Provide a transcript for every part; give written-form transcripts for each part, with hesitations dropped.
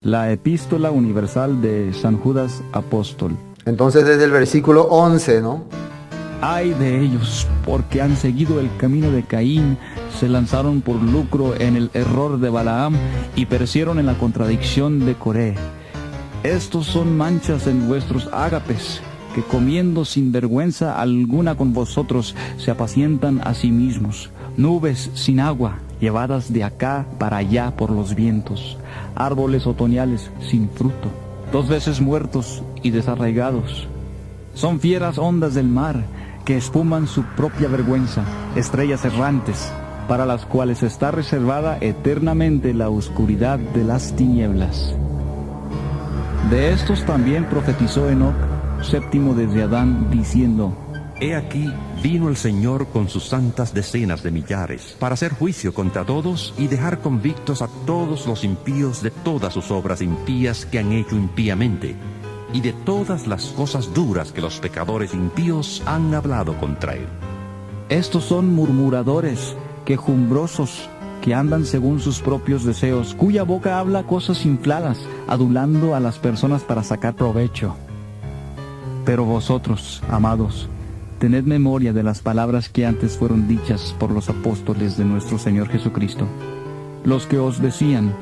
La Epístola Universal de San Judas Apóstol. Entonces desde el versículo 11, ¿no? Ay de ellos, porque han seguido el camino de Caín, se lanzaron por lucro en el error de Balaam y perecieron en la contradicción de Coré. Estos son manchas en vuestros ágapes, que comiendo sin vergüenza alguna con vosotros se apacientan a sí mismos, nubes sin agua, llevadas de acá para allá por los vientos, árboles otoñales sin fruto, 2 veces muertos y desarraigados. Son fieras ondas del mar, que espuman su propia vergüenza, estrellas errantes, para las cuales está reservada eternamente la oscuridad de las tinieblas. De estos también profetizó Enoc, séptimo desde Adán, diciendo: He aquí, vino el Señor con sus santas decenas de millares, para hacer juicio contra todos y dejar convictos a todos los impíos de todas sus obras impías que han hecho impíamente, y de todas las cosas duras que los pecadores impíos han hablado contra él. Estos son murmuradores, quejumbrosos, que andan según sus propios deseos, cuya boca habla cosas infladas, adulando a las personas para sacar provecho. Pero vosotros, amados, tened memoria de las palabras que antes fueron dichas por los apóstoles de nuestro Señor Jesucristo, los que os decían: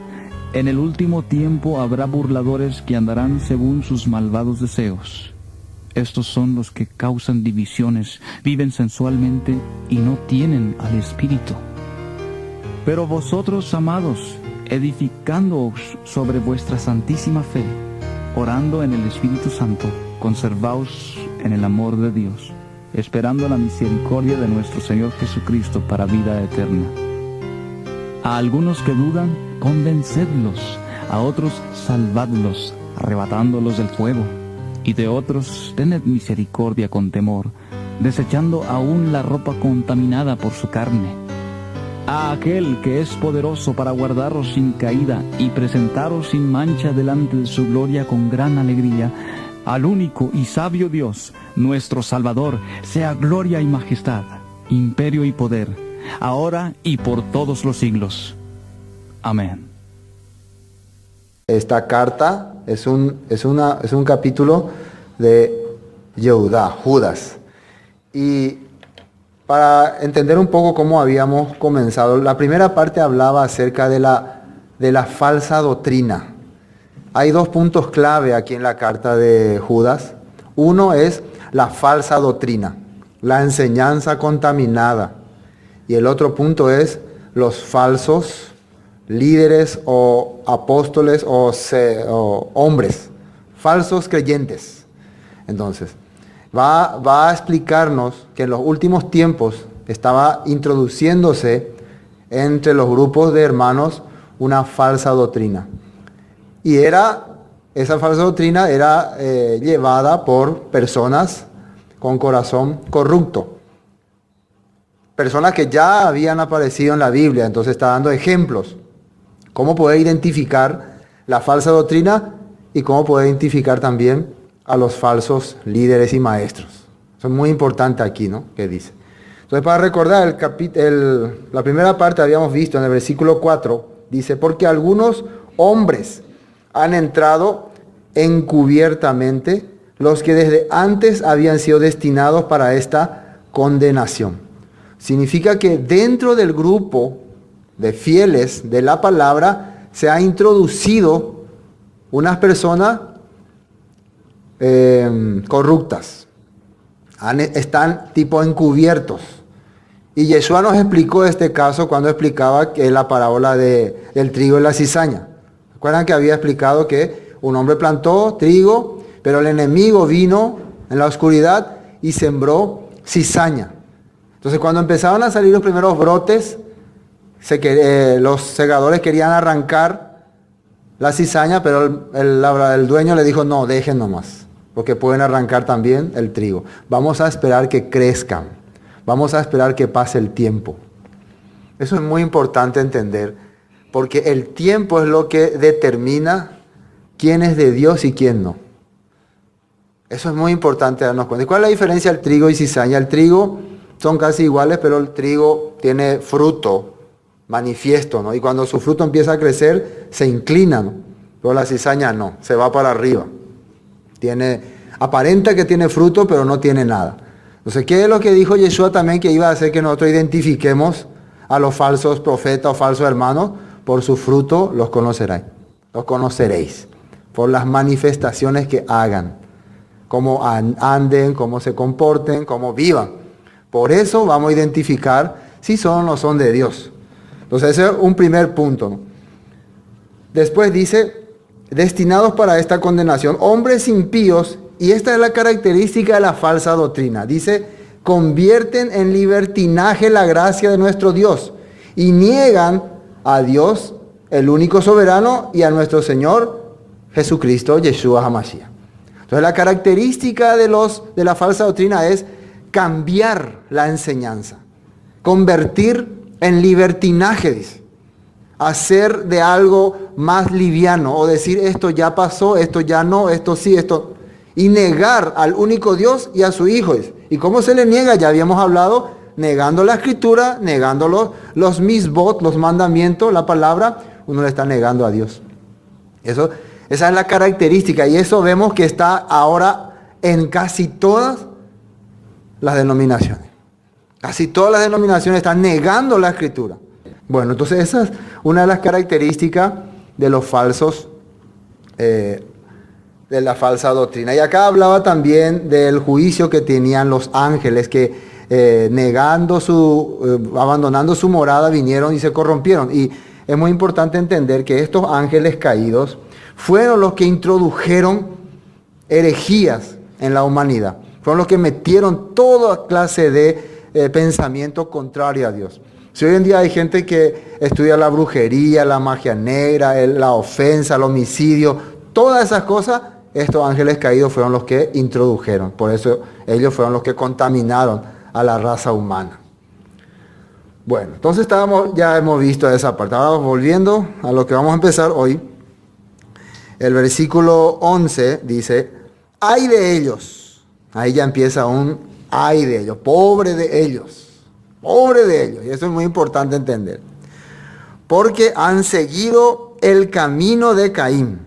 en el último tiempo habrá burladores que andarán según sus malvados deseos. Estos son los que causan divisiones, viven sensualmente y no tienen al Espíritu. Pero vosotros, amados, edificándoos sobre vuestra santísima fe, orando en el Espíritu Santo, conservaos en el amor de Dios, esperando la misericordia de nuestro Señor Jesucristo para vida eterna. A algunos que dudan, convencedlos; a otros salvadlos, arrebatándolos del fuego; y de otros tened misericordia con temor, desechando aún la ropa contaminada por su carne. A aquel que es poderoso para guardaros sin caída y presentaros sin mancha delante de su gloria con gran alegría, al único y sabio Dios, nuestro Salvador, sea gloria y majestad, imperio y poder, ahora y por todos los siglos. Amén. Esta carta es un capítulo de Yehudá, Judas. Y para entender un poco cómo habíamos comenzado, la primera parte hablaba acerca de la falsa doctrina. Hay 2 puntos clave aquí en la carta de Judas. Uno es la falsa doctrina, la enseñanza contaminada. Y el otro punto es los falsos líderes o apóstoles o hombres, falsos creyentes. Entonces, va a explicarnos que en los últimos tiempos estaba introduciéndose entre los grupos de hermanos una falsa doctrina. Y esa falsa doctrina era llevada por personas con corazón corrupto. Personas que ya habían aparecido en la Biblia, entonces está dando ejemplos. Cómo poder identificar la falsa doctrina y cómo poder identificar también a los falsos líderes y maestros. Eso es muy importante aquí, ¿no? ¿Qué dice? Entonces, para recordar, la primera parte habíamos visto en el versículo 4, dice: porque algunos hombres han entrado encubiertamente, los que desde antes habían sido destinados para esta condenación. Significa que dentro del grupo de fieles de la palabra se ha introducido unas personas corruptas. Están tipo encubiertos. Y Yeshua nos explicó este caso cuando explicaba que la parábola del trigo y la cizaña. ¿Recuerdan que había explicado que un hombre plantó trigo, pero el enemigo vino en la oscuridad y sembró cizaña? Entonces, cuando empezaron a salir los primeros brotes, los segadores querían arrancar la cizaña, pero el dueño le dijo: no, dejen nomás, porque pueden arrancar también el trigo. Vamos a esperar que crezcan. Vamos a esperar que pase el tiempo. Eso es muy importante entender, porque el tiempo es lo que determina quién es de Dios y quién no. Eso es muy importante darnos cuenta. ¿Y cuál es la diferencia del trigo y cizaña? El trigo son casi iguales, pero el trigo tiene fruto manifiesto, ¿no? Y cuando su fruto empieza a crecer, se inclina, ¿no? pero la cizaña no, se va para arriba. Aparenta que tiene fruto, pero no tiene nada. Entonces, ¿qué es lo que dijo Yeshua también que iba a hacer que nosotros identifiquemos a los falsos profetas o falsos hermanos? Por su fruto los conoceréis, por las manifestaciones que hagan, cómo anden, cómo se comporten, cómo vivan. Por eso vamos a identificar si son o no son de Dios. Entonces ese es un primer punto, ¿no? Después dice, destinados para esta condenación, hombres impíos, y esta es la característica de la falsa doctrina. Dice, convierten en libertinaje la gracia de nuestro Dios y niegan a Dios, el único soberano, y a nuestro Señor Jesucristo, Yeshua HaMashiach. Entonces la característica de la falsa doctrina es cambiar la enseñanza, convertir en libertinaje, dice. Hacer de algo más liviano, o decir esto ya pasó, esto ya no, esto sí, esto... Y negar al único Dios y a su Hijo. ¿Y cómo se le niega? Ya habíamos hablado, negando la Escritura, negando los misbot, los mandamientos, la palabra, uno le está negando a Dios. Esa es la característica, y eso vemos que está ahora en casi todas las denominaciones. Casi todas las denominaciones están negando la Escritura. Bueno, entonces esa es una de las características de los falsos, de la falsa doctrina. Y acá hablaba también del juicio que tenían los ángeles que abandonando su morada vinieron y se corrompieron. Y es muy importante entender que estos ángeles caídos fueron los que introdujeron herejías en la humanidad. Fueron los que metieron toda clase de pensamiento contrario a Dios. Si hoy en día hay gente que estudia la brujería, la magia negra, la ofensa, el homicidio, todas esas cosas, estos ángeles caídos fueron los que introdujeron. Por eso ellos fueron los que contaminaron a la raza humana. Bueno, entonces ya hemos visto esa parte. Ahora volviendo a lo que vamos a empezar hoy. El versículo 11 dice, ¡ay de ellos! Ahí ya empieza un ¡ay de ellos! ¡Pobre de ellos! Pobre de ellos, y eso es muy importante entender. Porque han seguido el camino de Caín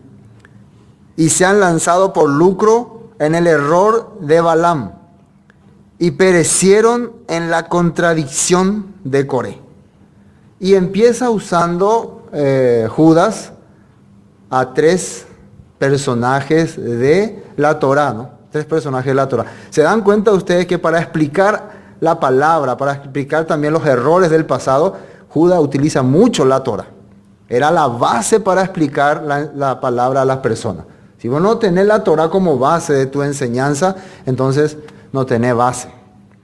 y se han lanzado por lucro en el error de Balaam y perecieron en la contradicción de Coré. Y empieza usando Judas a tres personajes de la Torá, ¿no? Tres personajes de la Torá. ¿Se dan cuenta ustedes que para explicar la palabra, para explicar también los errores del pasado, Judas utiliza mucho la Torá? Era la base para explicar la palabra a las personas. Si vos no tenés la Torá como base de tu enseñanza, entonces no tenés base,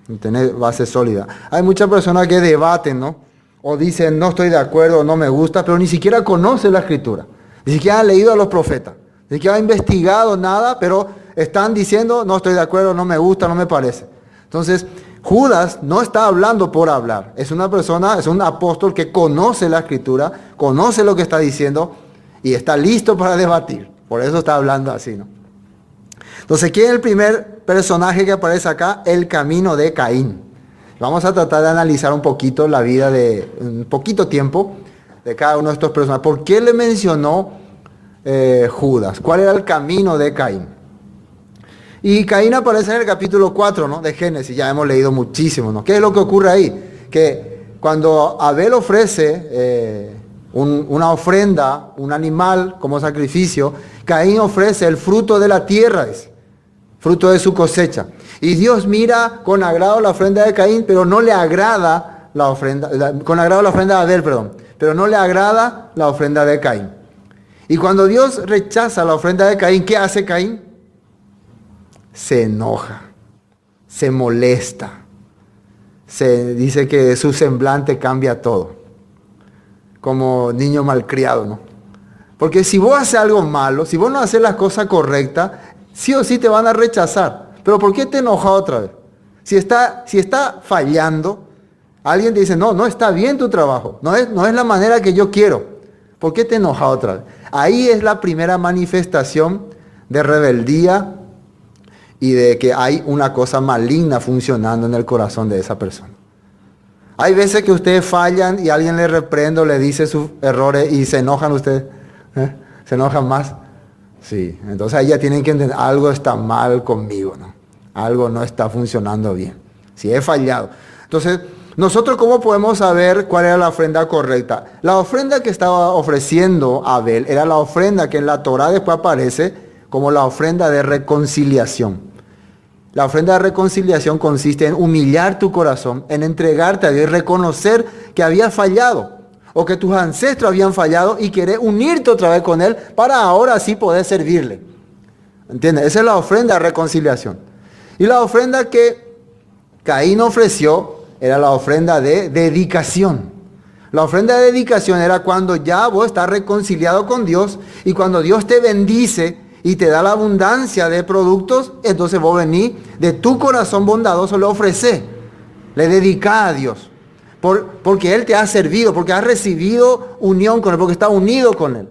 no tenés base sólida. Hay muchas personas que debaten, ¿no? O dicen, no estoy de acuerdo, no me gusta, pero ni siquiera conocen la Escritura. Ni siquiera han leído a los profetas. Ni siquiera han investigado nada, pero están diciendo, no estoy de acuerdo, no me gusta, no me parece. Entonces, Judas no está hablando por hablar. Es una persona, es un apóstol que conoce la Escritura, conoce lo que está diciendo y está listo para debatir. Por eso está hablando así, ¿no? Entonces, ¿quién es el primer personaje que aparece acá? El camino de Caín. Vamos a tratar de analizar un poquito la vida de un poquito tiempo de cada uno de estos personajes. ¿Por qué le mencionó Judas? ¿Cuál era el camino de Caín? Y Caín aparece en el capítulo 4, ¿no? De Génesis, ya hemos leído muchísimo, ¿no? ¿Qué es lo que ocurre ahí? Que cuando Abel ofrece una ofrenda, un animal como sacrificio, Caín ofrece el fruto de la tierra, fruto de su cosecha. Y Dios mira con agrado la ofrenda de Caín, pero no le agrada la ofrenda, con agrado la ofrenda de Abel, perdón, pero no le agrada la ofrenda de Caín. Y cuando Dios rechaza la ofrenda de Caín, ¿qué hace Caín? Se enoja, se molesta, se dice que su semblante cambia todo, como niño malcriado, ¿no? Porque si vos haces algo malo, si vos no haces las cosas correctas, sí o sí te van a rechazar. Pero ¿por qué te enojas otra vez? Si está fallando, alguien te dice, no está bien tu trabajo, no es la manera que yo quiero. ¿Por qué te enojas otra vez? Ahí es la primera manifestación de rebeldía y de que hay una cosa maligna funcionando en el corazón de esa persona. Hay veces que ustedes fallan y alguien le reprende o le dice sus errores y se enojan ustedes. ¿Se enojan más? Sí. Entonces ahí ya tienen que entender, algo está mal conmigo, ¿no? Algo no está funcionando bien. Si he fallado. Entonces, nosotros ¿cómo podemos saber cuál era la ofrenda correcta? La ofrenda que estaba ofreciendo Abel era la ofrenda que en la Torá después aparece como la ofrenda de reconciliación. La ofrenda de reconciliación consiste en humillar tu corazón, en entregarte a Dios y reconocer que habías fallado o que tus ancestros habían fallado y querer unirte otra vez con Él para ahora sí poder servirle. ¿Entiendes? Esa es la ofrenda de reconciliación. Y la ofrenda que Caín ofreció era la ofrenda de dedicación. La ofrenda de dedicación era cuando ya vos estás reconciliado con Dios y cuando Dios te bendice y te da la abundancia de productos, entonces vos venís de tu corazón bondadoso, le ofrecés, le dedicás a Dios. Porque Él te ha servido, porque has recibido unión con Él, porque está unido con Él.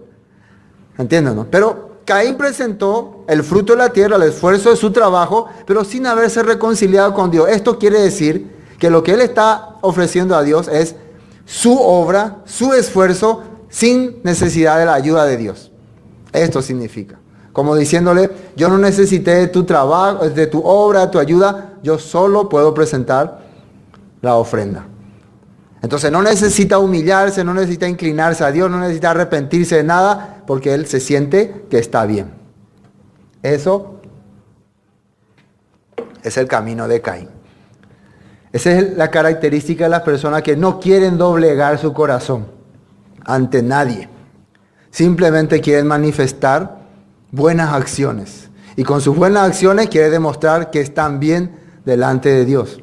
¿Entiendes, no? Pero Caín presentó el fruto de la tierra, el esfuerzo de su trabajo, pero sin haberse reconciliado con Dios. Esto quiere decir que lo que él está ofreciendo a Dios es su obra, su esfuerzo, sin necesidad de la ayuda de Dios. Esto significa. Como diciéndole, yo no necesité de tu trabajo, de tu obra, de tu ayuda, yo solo puedo presentar la ofrenda. Entonces no necesita humillarse, no necesita inclinarse a Dios, no necesita arrepentirse de nada, porque él se siente que está bien. Eso es el camino de Caín. Esa es la característica de las personas que no quieren doblegar su corazón ante nadie. Simplemente quieren manifestar buenas acciones. Y con sus buenas acciones quieren demostrar que están bien delante de Dios.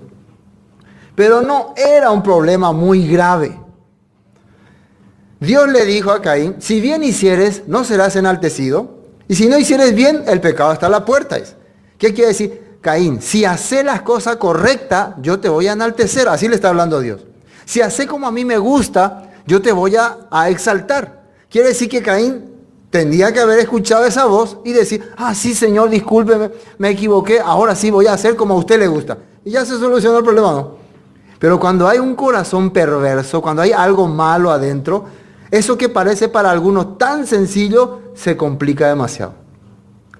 Pero no era un problema muy grave. Dios le dijo a Caín, si bien hicieres, no serás enaltecido. Y si no hicieres bien, el pecado está a la puerta. ¿Qué quiere decir? Caín, si haces las cosas correctas, yo te voy a enaltecer. Así le está hablando Dios. Si haces como a mí me gusta, yo te voy a exaltar. Quiere decir que Caín tendría que haber escuchado esa voz y decir, sí, Señor, discúlpeme, me equivoqué, ahora sí voy a hacer como a usted le gusta. Y ya se solucionó el problema, ¿no? Pero cuando hay un corazón perverso, cuando hay algo malo adentro, eso que parece para algunos tan sencillo, se complica demasiado.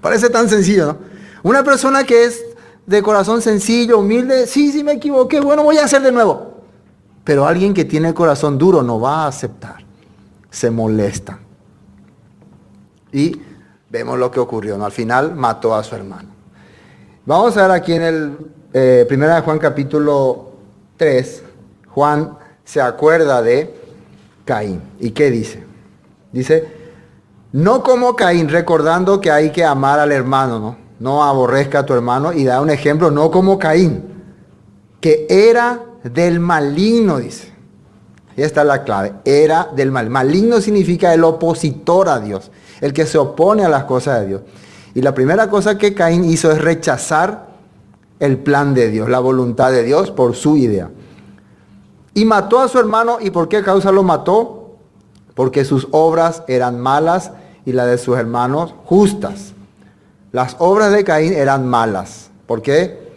Parece tan sencillo, ¿no? Una persona que es de corazón sencillo, humilde, sí me equivoqué, bueno, voy a hacer de nuevo. Pero alguien que tiene el corazón duro no va a aceptar. Se molesta. Y vemos lo que ocurrió, ¿no? Al final mató a su hermano. Vamos a ver aquí en el 1 Juan capítulo 3, Juan se acuerda de Caín. ¿Y qué dice? Dice, no como Caín, recordando que hay que amar al hermano, ¿no? No aborrezca a tu hermano, y da un ejemplo, no como Caín, que era del maligno, dice. Y esta es la clave, era del mal. Maligno significa el opositor a Dios, el que se opone a las cosas de Dios. Y la primera cosa que Caín hizo es rechazar el plan de Dios, la voluntad de Dios por su idea. Y mató a su hermano. ¿Y por qué causa lo mató? Porque sus obras eran malas y las de sus hermanos justas. Las obras de Caín eran malas. ¿Por qué?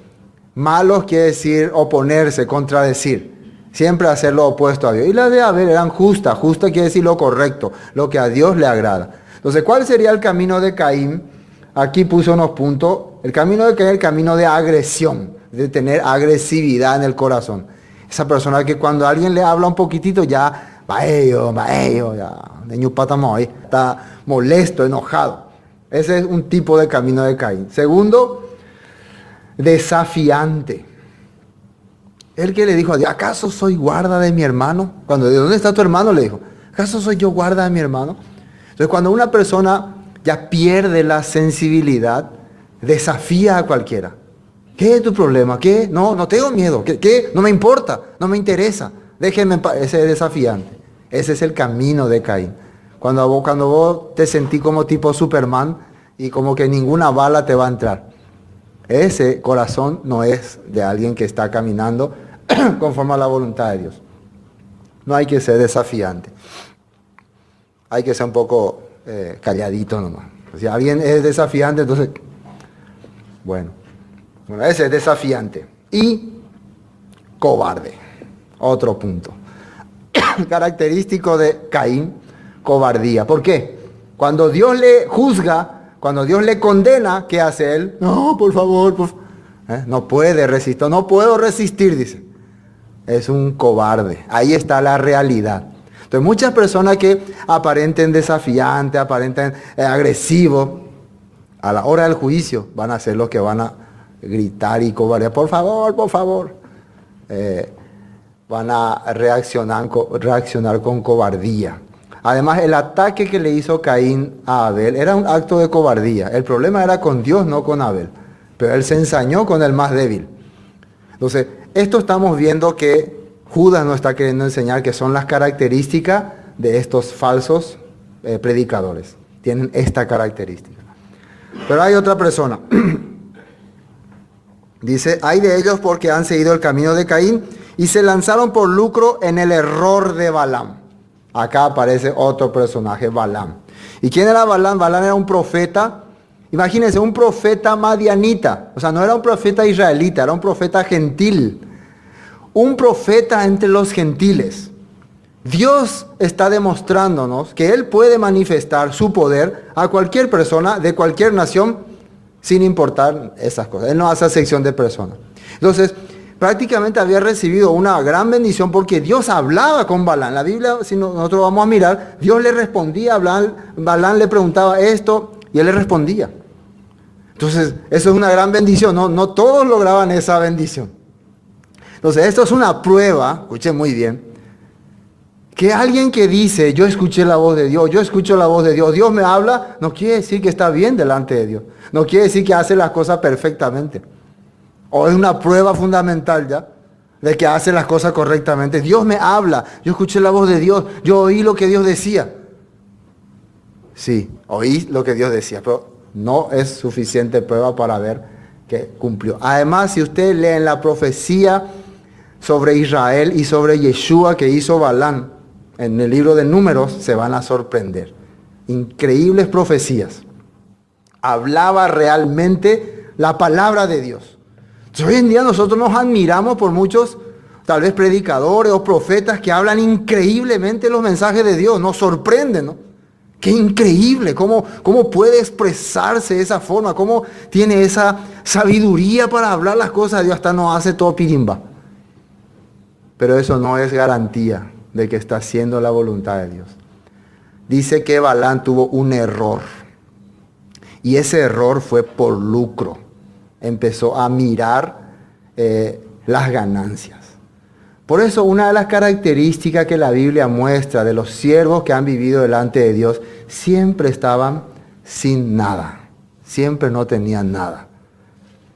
Malos quiere decir oponerse, contradecir. Siempre hacer lo opuesto a Dios. Y las de Abel eran justas. Justa quiere decir lo correcto, lo que a Dios le agrada. Entonces, ¿cuál sería el camino de Caín? Aquí puse unos puntos. El camino de Caín es el camino de agresión, de tener agresividad en el corazón. Esa persona que cuando alguien le habla un poquitito ya, ya, de ñupatamo, está molesto, enojado. Ese es un tipo de camino de Caín. Segundo, desafiante. El que le dijo a Dios, ¿acaso soy guarda de mi hermano? Cuando dijo, ¿dónde está tu hermano? Le dijo, ¿acaso soy yo guarda de mi hermano? Entonces cuando una persona ya pierde la sensibilidad, desafía a cualquiera. ¿Qué es tu problema? ¿Qué? No tengo miedo. ¿Qué? No me importa, no me interesa. Déjeme en paz. Ese es desafiante. Ese es el camino de Caín. Cuando vos te sentís como tipo Superman y como que ninguna bala te va a entrar. Ese corazón no es de alguien que está caminando conforme a la voluntad de Dios. No hay que ser desafiante. Hay que ser un poco calladito nomás. Si alguien es desafiante, entonces, bueno, ese es desafiante. Y cobarde. Otro punto. Característico de Caín, cobardía. ¿Por qué? Cuando Dios le juzga, cuando Dios le condena, ¿qué hace él? No, por favor, no puede resistir, no puedo resistir, dice. Es un cobarde. Ahí está la realidad. Entonces muchas personas que aparenten desafiantes, aparenten agresivos, a la hora del juicio van a ser los que van a gritar y cobardear. Por favor, por favor. Van a reaccionar con cobardía. Además, el ataque que le hizo Caín a Abel era un acto de cobardía. El problema era con Dios, no con Abel. Pero él se ensañó con el más débil. Entonces, esto estamos viendo que Judas nos está queriendo enseñar que son las características de estos falsos predicadores. Tienen esta característica. Pero hay otra persona. Dice, hay de ellos porque han seguido el camino de Caín y se lanzaron por lucro en el error de Balaam. Acá aparece otro personaje, Balaam. ¿Y quién era Balaam? Balaam era un profeta. Imagínense, un profeta madianita. O sea, no era un profeta israelita, era un profeta gentil. Un profeta entre los gentiles. Dios está demostrándonos que Él puede manifestar su poder a cualquier persona de cualquier nación sin importar esas cosas. Él no hace acepción de personas. Entonces, prácticamente había recibido una gran bendición porque Dios hablaba con Balaam. La Biblia, si nosotros vamos a mirar, Dios le respondía a Balaam. Balaam le preguntaba esto y él le respondía. Entonces, eso es una gran bendición. No todos lograban esa bendición. Entonces, esto es una prueba, escuchen muy bien, que alguien que dice, yo escuché la voz de Dios, yo escucho la voz de Dios, Dios me habla, no quiere decir que está bien delante de Dios. No quiere decir que hace las cosas perfectamente. O es una prueba fundamental ya, de que hace las cosas correctamente. Dios me habla, yo escuché la voz de Dios, yo oí lo que Dios decía. Sí, oí lo que Dios decía, pero no es suficiente prueba para ver que cumplió. Además, si ustedes leen la profecía sobre Israel y sobre Yeshua que hizo Balaam en el libro de Números, se van a sorprender. Increíbles profecías. Hablaba realmente la palabra de Dios. Entonces, hoy en día nosotros nos admiramos por muchos, tal vez predicadores o profetas que hablan increíblemente los mensajes de Dios. Nos sorprenden, ¿no? Qué increíble, cómo puede expresarse de esa forma, cómo tiene esa sabiduría para hablar las cosas de Dios, hasta nos hace todo pirimba. Pero eso no es garantía de que está haciendo la voluntad de Dios. Dice que Balaam tuvo un error. Y ese error fue por lucro. Empezó a mirar las ganancias. Por eso una de las características que la Biblia muestra de los siervos que han vivido delante de Dios, siempre estaban sin nada. Siempre no tenían nada.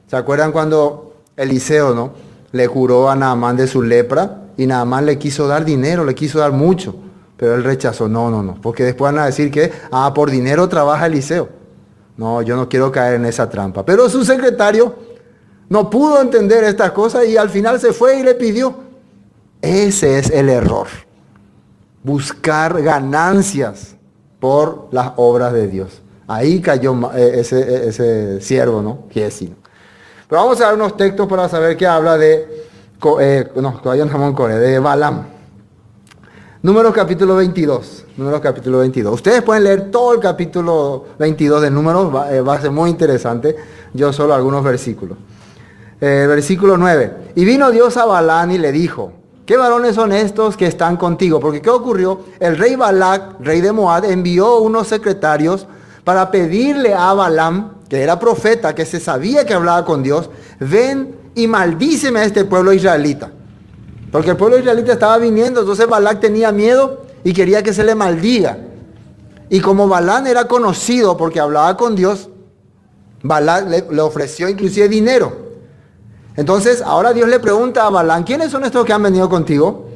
¿Se acuerdan cuando Eliseo, no, le curó a Naamán de su lepra? Y Naamán le quiso dar dinero, le quiso dar mucho. Pero él rechazó. No. Porque después van a decir que, por dinero trabaja Eliseo. No, yo no quiero caer en esa trampa. Pero su secretario no pudo entender estas cosas y al final se fue y le pidió. Ese es el error. Buscar ganancias por las obras de Dios. Ahí cayó ese siervo, ¿no? Giesi. Pero vamos a ver unos textos para saber qué habla de... todavía no estamos en Corea, de Balaam. Números capítulo 22. Ustedes pueden leer todo el capítulo 22 de Números, va a ser muy interesante. Yo solo algunos versículos. Versículo 9. Y vino Dios a Balaam y le dijo, ¿qué varones son estos que están contigo? Porque ¿qué ocurrió? El rey Balac, rey de Moab, envió unos secretarios para pedirle a Balaam, que era profeta, que se sabía que hablaba con Dios, ven y maldíceme a este pueblo israelita. Porque el pueblo israelita estaba viniendo, entonces Balac tenía miedo y quería que se le maldiga. Y como Balaam era conocido porque hablaba con Dios, Balac le ofreció inclusive dinero. Entonces, ahora Dios le pregunta a Balaam, ¿quiénes son estos que han venido contigo?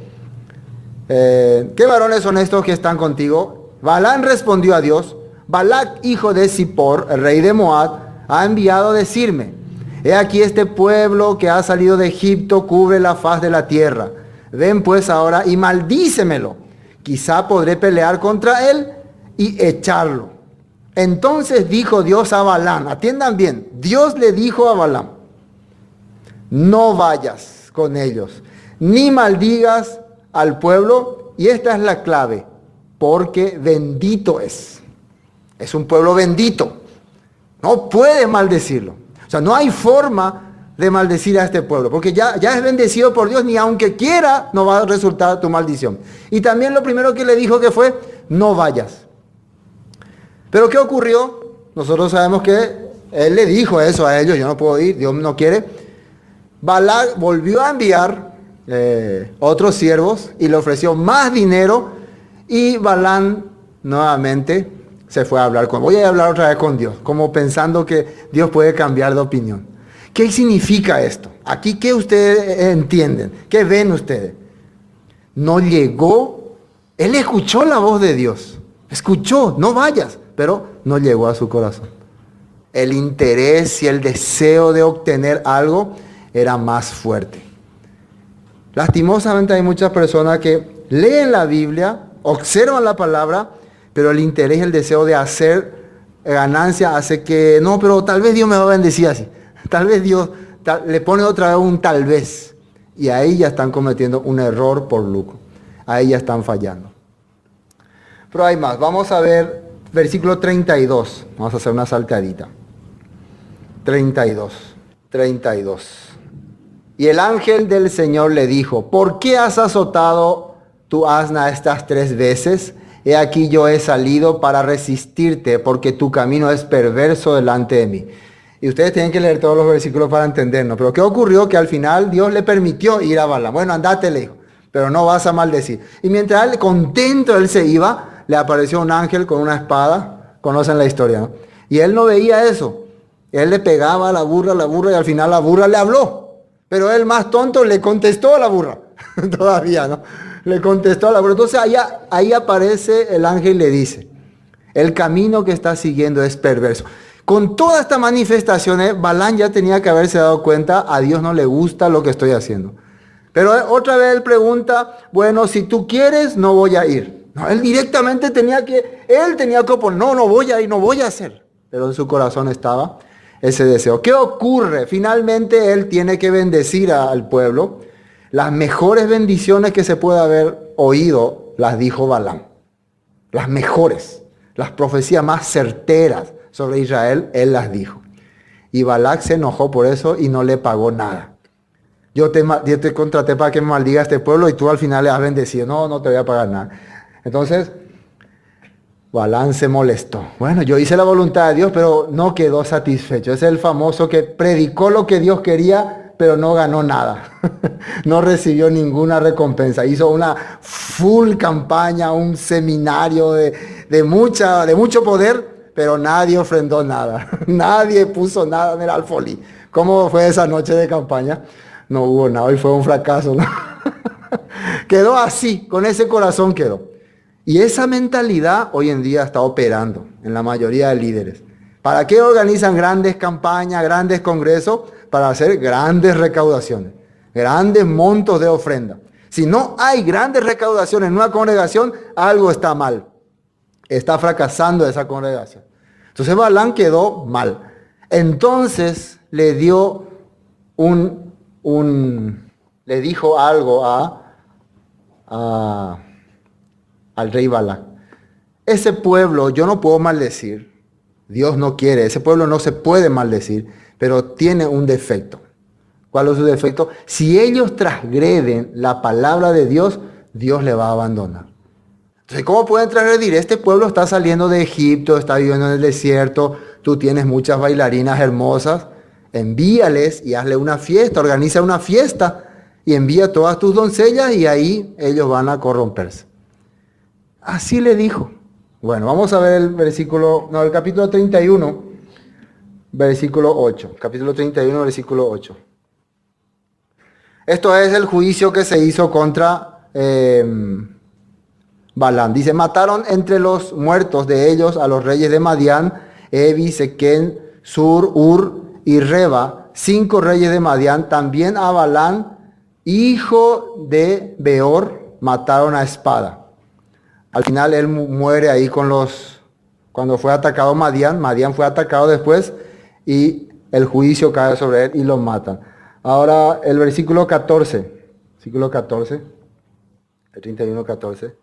¿Qué varones son estos que están contigo? Balaam respondió a Dios, Balac, hijo de Zippor, el rey de Moab, ha enviado a decirme, he aquí este pueblo que ha salido de Egipto cubre la faz de la tierra. Ven pues ahora y maldícemelo. Quizá podré pelear contra él y echarlo. Entonces dijo Dios a Balaam, atiendan bien, Dios le dijo a Balaam, no vayas con ellos, ni maldigas al pueblo, y esta es la clave, porque bendito es. Es un pueblo bendito. No puedes maldecirlo. O sea, no hay forma de maldecir a este pueblo, porque ya es bendecido por Dios, ni aunque quiera, no va a resultar tu maldición. Y también lo primero que le dijo que fue, no vayas. Pero ¿qué ocurrió? Nosotros sabemos que él le dijo eso a ellos, yo no puedo ir, Dios no quiere. Balac volvió a enviar otros siervos y le ofreció más dinero, y Balaam nuevamente se fue a hablar voy a hablar otra vez con Dios, como pensando que Dios puede cambiar de opinión. ¿Qué significa esto? Aquí, ¿qué ustedes entienden? ¿Qué ven ustedes? No llegó, él escuchó la voz de Dios, escuchó, no vayas, pero no llegó a su corazón. El interés y el deseo de obtener algo era más fuerte. Lastimosamente hay muchas personas que leen la Biblia, observan la palabra, pero el interés y el deseo de hacer ganancia hace que, no, pero tal vez Dios me va a bendecir así. Tal vez Dios le pone otra vez un tal vez. Y ahí ya están cometiendo un error por lucro. Ahí ya están fallando. Pero hay más. Vamos a ver versículo 32. Vamos a hacer una saltadita. 32. Y el ángel del Señor le dijo, ¿por qué has azotado tu asna estas 3 veces? He aquí yo he salido para resistirte, porque tu camino es perverso delante de mí. Y ustedes tienen que leer todos los versículos para entendernos. Pero ¿qué ocurrió? Que al final Dios le permitió ir a Balaam. Bueno, andate, le dijo, pero no vas a maldecir. Y mientras él, contento él se iba, le apareció un ángel con una espada. Conocen la historia, ¿no? Y él no veía eso. Él le pegaba a la burra, y al final la burra le habló. Pero él, más tonto, le contestó a la burra. Todavía, ¿no? Le contestó a la burra. Entonces ahí aparece el ángel y le dice, el camino que está siguiendo es perverso. Con todas estas manifestaciones, Balaam ya tenía que haberse dado cuenta, a Dios no le gusta lo que estoy haciendo. Pero otra vez él pregunta, bueno, si tú quieres, no voy a ir. No, él directamente tenía que oponer, no voy a ir, no voy a hacer. Pero en su corazón estaba ese deseo. ¿Qué ocurre? Finalmente él tiene que bendecir al pueblo. Las mejores bendiciones que se puede haber oído las dijo Balaam. Las mejores, las profecías más certeras sobre Israel, él las dijo. Y Balac se enojó por eso y no le pagó nada. Yo te contraté para que me maldiga este pueblo y tú al final le has bendecido. No te voy a pagar nada. Entonces, Balaam se molestó. Bueno, yo hice la voluntad de Dios, pero no quedó satisfecho. Es el famoso que predicó lo que Dios quería, pero no ganó nada. No recibió ninguna recompensa. Hizo una full campaña, un seminario de mucho poder, pero nadie ofrendó nada. Nadie puso nada en el alfolí. ¿Cómo fue esa noche de campaña? No hubo nada y fue un fracaso, ¿no? Quedó así, con ese corazón quedó. Y esa mentalidad hoy en día está operando en la mayoría de líderes. ¿Para qué organizan grandes campañas, grandes congresos? Para hacer grandes recaudaciones, grandes montos de ofrenda. Si no hay grandes recaudaciones en una congregación, algo está mal. Está fracasando esa congregación. Entonces Balaam quedó mal. Entonces le dio le dijo algo al rey Balac. Ese pueblo yo no puedo maldecir. Dios no quiere. Ese pueblo no se puede maldecir, pero tiene un defecto. ¿Cuál es su defecto? Si ellos transgreden la palabra de Dios, Dios le va a abandonar. Entonces, ¿cómo pueden transgredir? Este pueblo está saliendo de Egipto, está viviendo en el desierto, tú tienes muchas bailarinas hermosas, envíales y hazle una fiesta, organiza una fiesta y envía todas tus doncellas y ahí ellos van a corromperse. Así le dijo. Bueno, vamos a ver el capítulo 31, versículo 8. Capítulo 31, versículo 8. Esto es el juicio que se hizo contra Balaam. Dice, mataron entre los muertos de ellos a los reyes de Madián, Evi, Sequén, Sur, Ur y Reba, 5 reyes de Madián. También a Balaam, hijo de Beor, mataron a espada. Al final él muere ahí cuando fue atacado Madián fue atacado después y el juicio cae sobre él y lo matan. Ahora el versículo 14, el 31-14,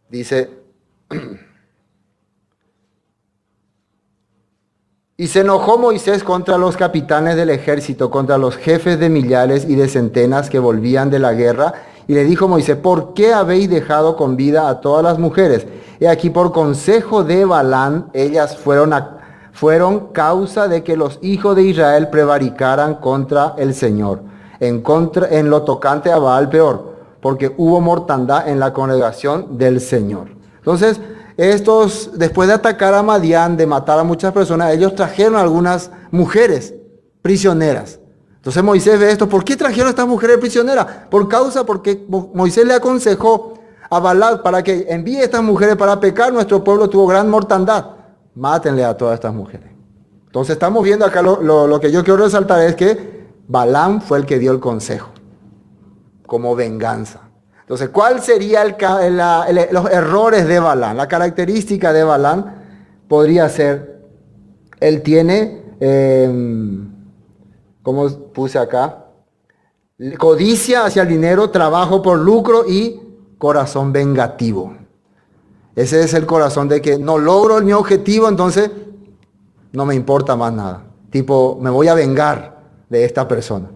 dice, Y se enojó Moisés contra los capitanes del ejército, contra los jefes de millares y de centenas que volvían de la guerra. Y le dijo Moisés, ¿por qué habéis dejado con vida a todas las mujeres? Y aquí por consejo de Balán, ellas fueron causa de que los hijos de Israel prevaricaran contra el Señor. En lo tocante a Baal peor, porque hubo mortandad en la congregación del Señor. Entonces, estos, después de atacar a Madián, de matar a muchas personas, ellos trajeron algunas mujeres prisioneras. Entonces Moisés ve esto, ¿por qué trajeron a estas mujeres prisioneras? Porque Moisés le aconsejó a Balac para que envíe a estas mujeres para pecar. Nuestro pueblo tuvo gran mortandad. Mátenle a todas estas mujeres. Entonces estamos viendo acá, lo que yo quiero resaltar es que Balaam fue el que dio el consejo, como venganza. Entonces, ¿cuál sería los errores de Balaam? La característica de Balaam podría ser, él tiene, como puse acá, codicia hacia el dinero, trabajo por lucro y corazón vengativo. Ese es el corazón de que no logro mi objetivo, entonces no me importa más nada. Tipo, me voy a vengar de esta persona.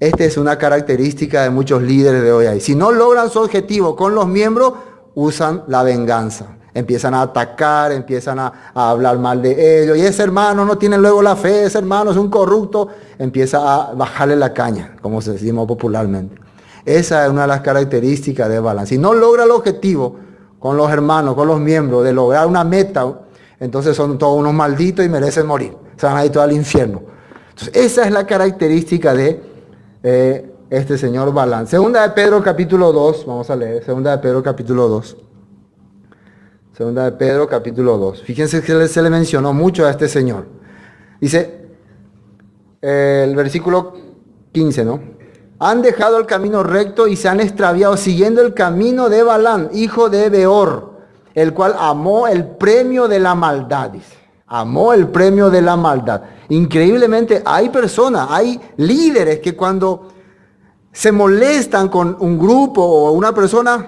Esta es una característica de muchos líderes de hoy ahí. Si no logran su objetivo con los miembros, usan la venganza. Empiezan a atacar, empiezan a hablar mal de ellos. Y ese hermano no tiene luego la fe, ese hermano es un corrupto. Empieza a bajarle la caña, como se decimos popularmente. Esa es una de las características de Balaam. Si no logra el objetivo con los hermanos, con los miembros, de lograr una meta, entonces son todos unos malditos y merecen morir. Se van a ir todos al infierno. Entonces, esa es la característica de este señor Balaam. Segunda de Pedro capítulo 2, vamos a leer, Segunda de Pedro capítulo 2. Segunda de Pedro capítulo 2. Fíjense que se le mencionó mucho a este señor. Dice, el versículo 15, ¿no? Han dejado el camino recto y se han extraviado siguiendo el camino de Balaam, hijo de Beor, el cual amó el premio de la maldad, dice. Amó el premio de la maldad. Increíblemente hay personas, hay líderes que cuando se molestan con un grupo o una persona,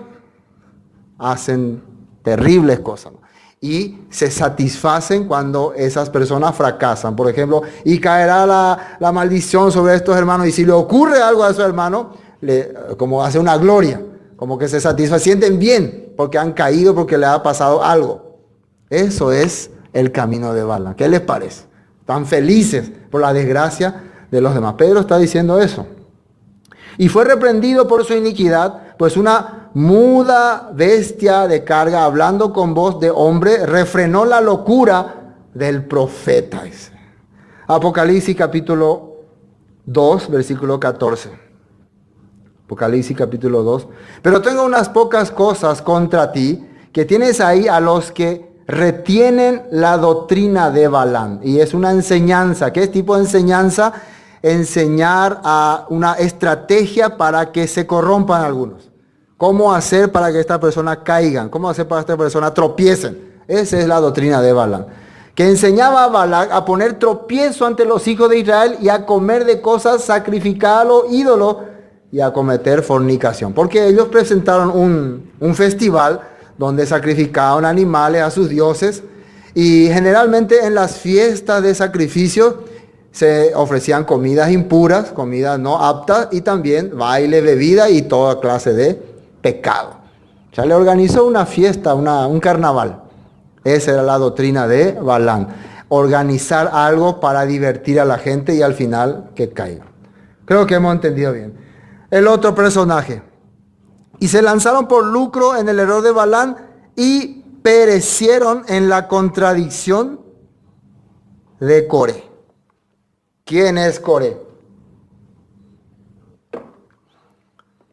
hacen terribles cosas, ¿no? Y se satisfacen cuando esas personas fracasan. Por ejemplo, y caerá la maldición sobre estos hermanos. Y si le ocurre algo a esos hermanos, como hace una gloria, como que se satisfacen, sienten bien porque han caído, porque les ha pasado algo. Eso es el camino de Balaam. ¿Qué les parece? Están felices por la desgracia de los demás. Pedro está diciendo eso. Y fue reprendido por su iniquidad, pues una muda bestia de carga, hablando con voz de hombre, refrenó la locura del profeta. Dice. Apocalipsis capítulo 2, versículo 14. Apocalipsis capítulo 2. Pero tengo unas pocas cosas contra ti, que tienes ahí a los que retienen la doctrina de Balaam. Y es una enseñanza. ¿Qué tipo de enseñanza? Enseñar a una estrategia para que se corrompan algunos. ¿Cómo hacer para que esta persona caigan? ¿Cómo hacer para que esta persona tropiecen? Esa es la doctrina de Balaam. Que enseñaba a Balac a poner tropiezo ante los hijos de Israel y a comer de cosas sacrificadas a los ídolos y a cometer fornicación. Porque ellos presentaron un festival donde sacrificaban animales a sus dioses, y generalmente en las fiestas de sacrificio se ofrecían comidas impuras, comidas no aptas, y también baile, bebida y toda clase de pecado. O sea, le organizó una fiesta, un carnaval. Esa era la doctrina de Balaam. Organizar algo para divertir a la gente y al final que caiga. Creo que hemos entendido bien. El otro personaje. Y se lanzaron por lucro en el error de Balaam y perecieron en la contradicción de Coré. ¿Quién es Coré?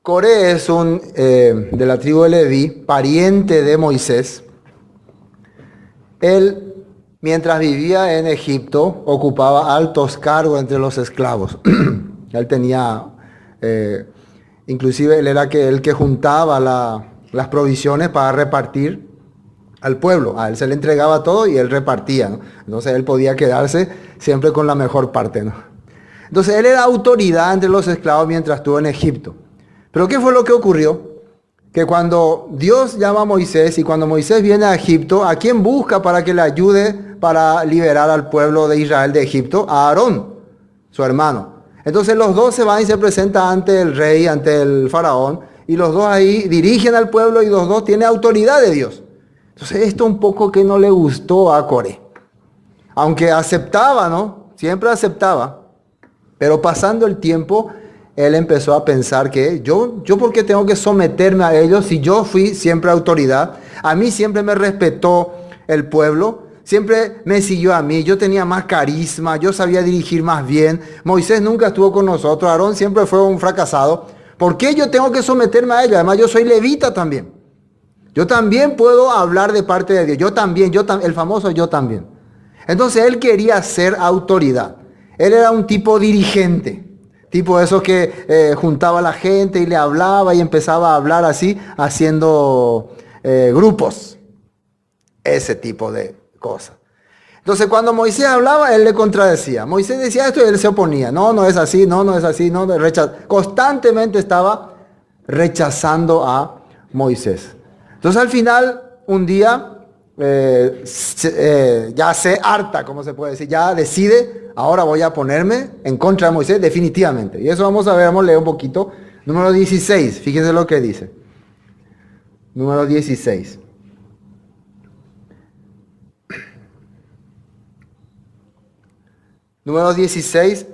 Coré es de la tribu de Leví, pariente de Moisés. Él, mientras vivía en Egipto, ocupaba altos cargos entre los esclavos. Él tenía... inclusive él era el que juntaba las provisiones para repartir al pueblo. A él se le entregaba todo y él repartía, ¿no? Entonces él podía quedarse siempre con la mejor parte, ¿no? Entonces él era autoridad entre los esclavos mientras estuvo en Egipto. Pero ¿qué fue lo que ocurrió? que cuando Dios llama a Moisés y cuando Moisés viene a Egipto, ¿a quién busca para que le ayude para liberar al pueblo de Israel de Egipto? A Aarón, su hermano. Entonces los dos se van y se presentan ante el rey, ante el faraón, y los dos ahí dirigen al pueblo y los dos tienen autoridad de Dios. Entonces esto un poco que no le gustó a Coré. Aunque aceptaba, ¿no? Siempre aceptaba. Pero pasando el tiempo, él empezó a pensar que yo ¿por qué tengo que someterme a ellos si yo fui siempre autoridad? A mí siempre me respetó el pueblo, siempre me siguió a mí, yo tenía más carisma, yo sabía dirigir más bien. Moisés nunca estuvo con nosotros, Aarón siempre fue un fracasado. ¿Por qué yo tengo que someterme a ellos? Además yo soy levita también. Yo también puedo hablar de parte de Dios, yo también, el famoso yo también. Entonces él quería ser autoridad. Él era un tipo dirigente. Tipo esos que juntaba a la gente y le hablaba y empezaba a hablar así, haciendo grupos. Ese tipo de cosas. Entonces cuando Moisés hablaba, él le contradecía. Moisés decía esto y él se oponía. No, no es así, no es así. Constantemente estaba rechazando a Moisés. Entonces al final, un día, ya se harta, como se puede decir, ya decide, ahora voy a ponerme en contra de Moisés definitivamente. Y eso vamos a ver, vamos a leer un poquito. Número 16, fíjense lo que dice. Número 16. Número 16,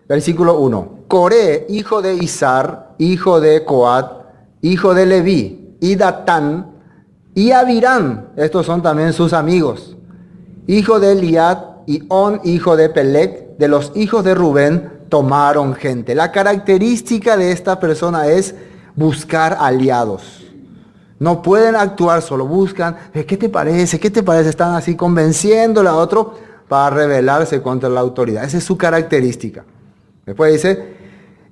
versículo 1. Coré, hijo de Izar, hijo de Coat, hijo de Leví, y Datán, y Abirán, estos son también sus amigos, hijo de Eliad, y On, hijo de Pelec, de los hijos de Rubén, tomaron gente. La característica de esta persona es buscar aliados. No pueden actuar solo, buscan, ¿qué te parece? ¿Qué te parece? Están así convenciéndole a otro para rebelarse contra la autoridad. Esa es su característica. Después dice,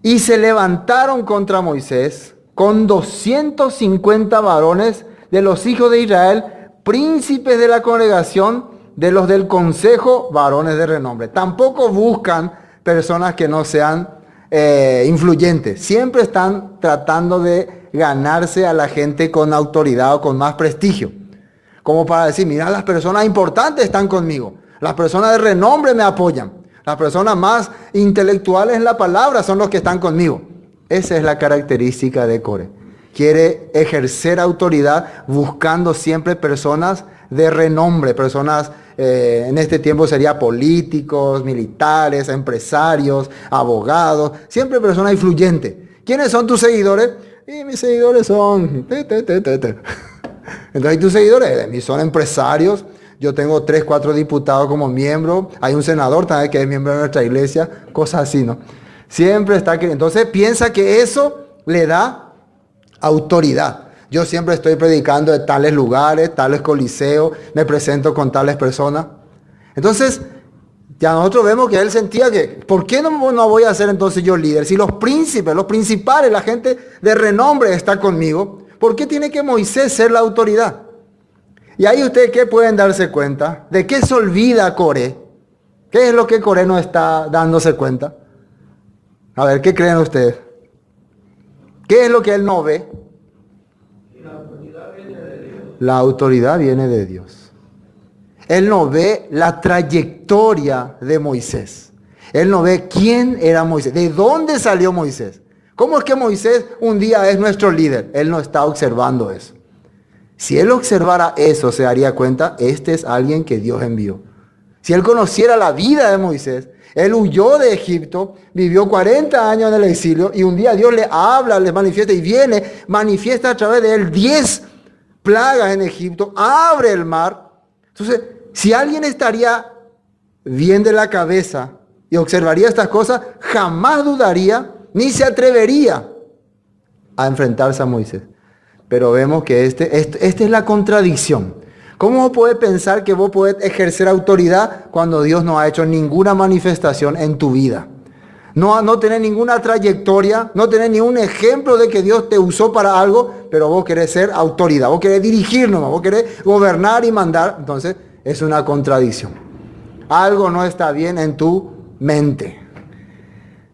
y se levantaron contra Moisés con 250 varones de los hijos de Israel, príncipes de la congregación, de los del consejo, varones de renombre. Tampoco buscan personas que no sean influyentes. Siempre están tratando de ganarse a la gente con autoridad o con más prestigio. Como para decir, mira, las personas importantes están conmigo. Las personas de renombre me apoyan. Las personas más intelectuales en la palabra son los que están conmigo. Esa es la característica de Coré. Quiere ejercer autoridad buscando siempre personas de renombre, personas, en este tiempo sería políticos, militares, empresarios, abogados, siempre personas influyentes. ¿Quiénes son tus seguidores? Y mis seguidores son... Entonces, tus seguidores son empresarios. Yo tengo 3, 4 diputados como miembro. Hay un senador también que es miembro de nuestra iglesia. Cosas así, ¿no? Siempre está aquí. Entonces piensa que eso le da autoridad. Yo siempre estoy predicando de tales lugares, tales coliseos. Me presento con tales personas. Entonces, ya nosotros vemos que él sentía que, ¿por qué no voy a ser entonces yo líder? Si los príncipes, los principales, la gente de renombre está conmigo, ¿por qué tiene que Moisés ser la autoridad? Y ahí ustedes, ¿qué pueden darse cuenta? ¿De qué se olvida Coré? ¿Qué es lo que Coré no está dándose cuenta? A ver, ¿qué creen ustedes? ¿Qué es lo que él no ve? La autoridad viene de Dios. La autoridad viene de Dios. Él no ve la trayectoria de Moisés. Él no ve quién era Moisés, de dónde salió Moisés. ¿Cómo es que Moisés un día es nuestro líder? Él no está observando eso. Si él observara eso, se daría cuenta, este es alguien que Dios envió. Si él conociera la vida de Moisés, él huyó de Egipto, vivió 40 años en el exilio y un día Dios le habla, le manifiesta y viene, manifiesta a través de él 10 plagas en Egipto, abre el mar. Entonces, si alguien estaría bien de la cabeza y observaría estas cosas, jamás dudaría ni se atrevería a enfrentarse a Moisés. Pero vemos que esta es la contradicción. ¿Cómo vos podés pensar que vos podés ejercer autoridad cuando Dios no ha hecho ninguna manifestación en tu vida? No tenés ninguna trayectoria, no tenés ningún ejemplo de que Dios te usó para algo, pero vos querés ser autoridad, vos querés dirigirnos, vos querés gobernar y mandar. Entonces es una contradicción. Algo no está bien en tu mente.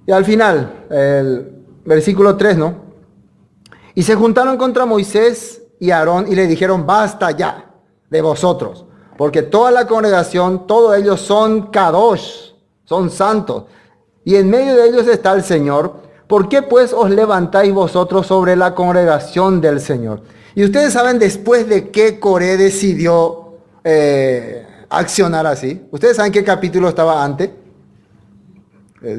Y al final, el versículo 3, ¿no? Y se juntaron contra Moisés y Aarón y le dijeron, basta ya de vosotros, porque toda la congregación, todos ellos son kadosh, son santos, y en medio de ellos está el Señor. ¿Por qué pues os levantáis vosotros sobre la congregación del Señor? Y ustedes saben después de qué Coré decidió accionar así. Ustedes saben qué capítulo estaba antes.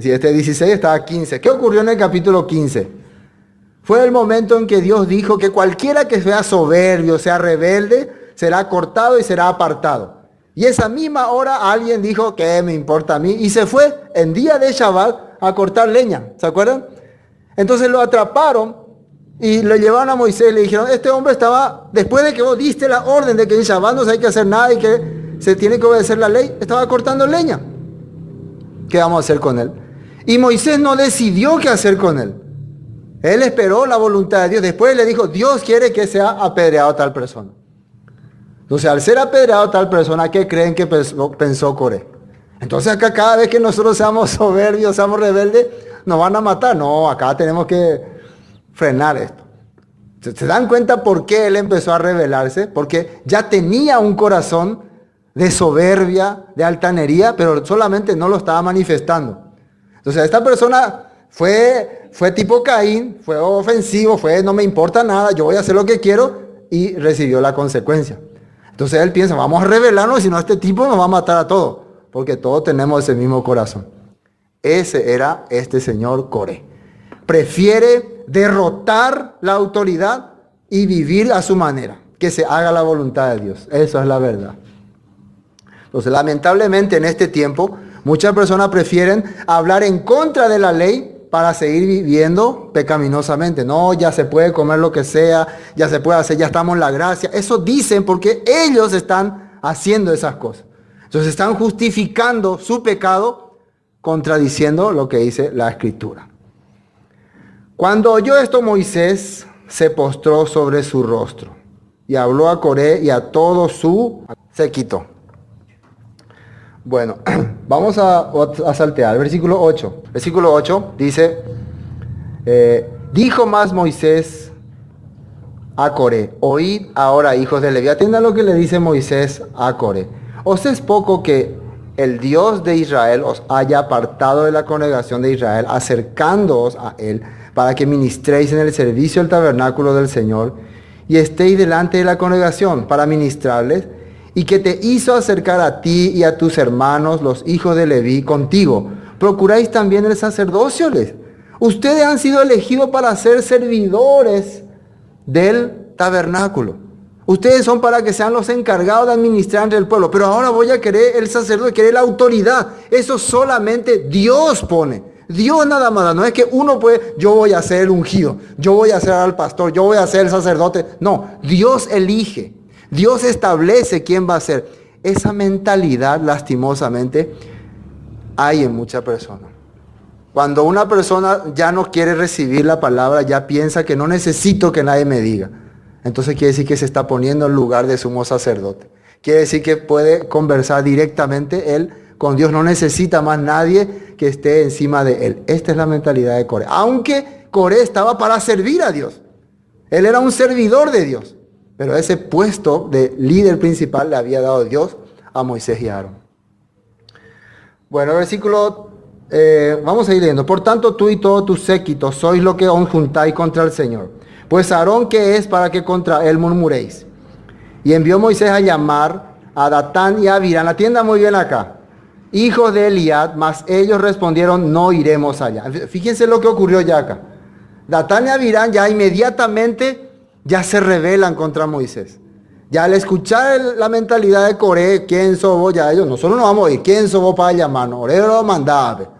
Si este 16 estaba 15. ¿Qué ocurrió en el capítulo 15? Fue el momento en que Dios dijo que cualquiera que sea soberbio, sea rebelde, será cortado y será apartado. Y esa misma hora alguien dijo, ¿qué me importa a mí? Y se fue en día de Shabbat a cortar leña. ¿Se acuerdan? Entonces lo atraparon y lo llevaron a Moisés y le dijeron, este hombre estaba, después de que vos diste la orden de que en Shabbat no hay que hacer nada y que se tiene que obedecer la ley, estaba cortando leña. ¿Qué vamos a hacer con él? Y Moisés no decidió qué hacer con él. Él esperó la voluntad de Dios. Después le dijo, Dios quiere que sea apedreado tal persona. Entonces, al ser apedreado tal persona, ¿qué creen que pensó Coré? Entonces acá cada vez que nosotros seamos soberbios, seamos rebeldes, nos van a matar. No, acá tenemos que frenar esto. ¿Se dan cuenta por qué él empezó a rebelarse? Porque ya tenía un corazón de soberbia, de altanería, pero solamente no lo estaba manifestando. Entonces esta persona fue tipo Caín, fue ofensivo, no me importa nada, yo voy a hacer lo que quiero, y recibió la consecuencia. Entonces él piensa, vamos a rebelarnos, si no este tipo nos va a matar a todos, porque todos tenemos ese mismo corazón. Ese era este señor Coré. Prefiere derrotar la autoridad y vivir a su manera, que se haga la voluntad de Dios. Eso es la verdad. Entonces, lamentablemente en este tiempo, muchas personas prefieren hablar en contra de la ley para seguir viviendo pecaminosamente. No, ya se puede comer lo que sea, ya se puede hacer, ya estamos en la gracia. Eso dicen porque ellos están haciendo esas cosas. Entonces están justificando su pecado, contradiciendo lo que dice la Escritura. Cuando oyó esto, Moisés se postró sobre su rostro y habló a Coré y a todo su séquito. Bueno, vamos a saltear. Versículo 8. Versículo 8 dice, dijo más Moisés a Coré, oíd ahora, hijos de Leví. Atiendan lo que le dice Moisés a Coré. ¿Os es poco que el Dios de Israel os haya apartado de la congregación de Israel, acercándoos a él, para que ministréis en el servicio del tabernáculo del Señor, y estéis delante de la congregación para ministrarles, y que te hizo acercar a ti y a tus hermanos, los hijos de Leví, contigo? ¿Procuráis también el sacerdocio? Ustedes han sido elegidos para ser servidores del tabernáculo. Ustedes son para que sean los encargados de administrar entre el pueblo. Pero ahora voy a querer el sacerdote, querer la autoridad. Eso solamente Dios pone. Dios nada más. No es que uno puede, yo voy a ser el ungido, yo voy a ser al pastor, yo voy a ser el sacerdote. No, Dios elige. Dios establece quién va a ser. Esa mentalidad, lastimosamente, hay en muchas personas. Cuando una persona ya no quiere recibir la palabra, ya piensa que no necesito que nadie me diga. Entonces quiere decir que se está poniendo en lugar de sumo sacerdote. Quiere decir que puede conversar directamente él con Dios. No necesita más nadie que esté encima de él. Esta es la mentalidad de Coré. Aunque Coré estaba para servir a Dios. Él era un servidor de Dios. Pero ese puesto de líder principal le había dado Dios a Moisés y a Aarón. Bueno, versículo, vamos a ir leyendo. Por tanto, tú y todo tu séquito sois lo que os juntáis contra el Señor. Pues Aarón, ¿qué es para que contra él murmuréis? Y envió Moisés a llamar a Datán y a Abirán. Atiendan muy bien acá. Hijos de Eliad, mas ellos respondieron, no iremos allá. Fíjense lo que ocurrió ya acá. Datán y Abirán ya inmediatamente ya se rebelan contra Moisés. Ya al escuchar la mentalidad de Coré, ¿quién sos vos? Ya ellos, nosotros no vamos a ir. ¿Quién sos vos para llamarnos? Orero lo mandaba.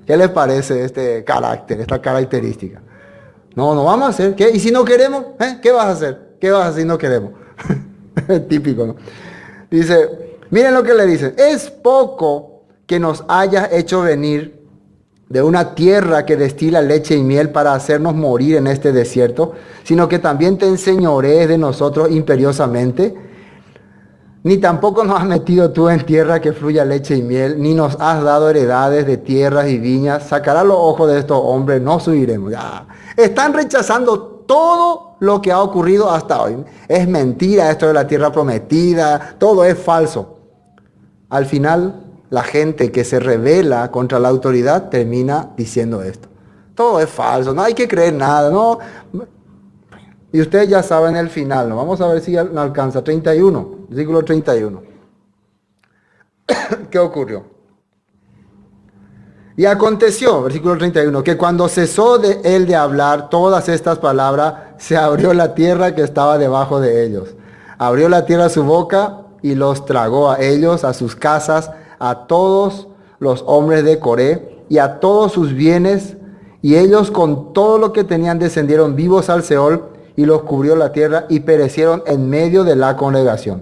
¿Qué les parece este carácter, esta característica? No vamos a hacer. ¿Qué? ¿Y si no queremos? ¿Qué vas a hacer? ¿Qué vas a hacer si no queremos? Típico, ¿no? Dice, miren lo que le dice. Es poco que nos hayas hecho venir de una tierra que destila leche y miel para hacernos morir en este desierto, sino que también te enseñorees de nosotros imperiosamente. Ni tampoco nos has metido tú en tierra que fluya leche y miel, ni nos has dado heredades de tierras y viñas. Sacará los ojos de estos hombres, no subiremos. Ya. Están rechazando todo lo que ha ocurrido hasta hoy. Es mentira esto de la tierra prometida, todo es falso. Al final, la gente que se rebela contra la autoridad termina diciendo esto. Todo es falso, no hay que creer nada, ¿no? Y ustedes ya saben el final, ¿no? Vamos a ver si no alcanza. 31, versículo 31. ¿Qué ocurrió? Y aconteció, versículo 31, que cuando cesó de él de hablar todas estas palabras, se abrió la tierra que estaba debajo de ellos. Abrió la tierra su boca y los tragó a ellos, a sus casas, a todos los hombres de Coré y a todos sus bienes. Y ellos con todo lo que tenían descendieron vivos al Seol y los cubrió la tierra y perecieron en medio de la congregación.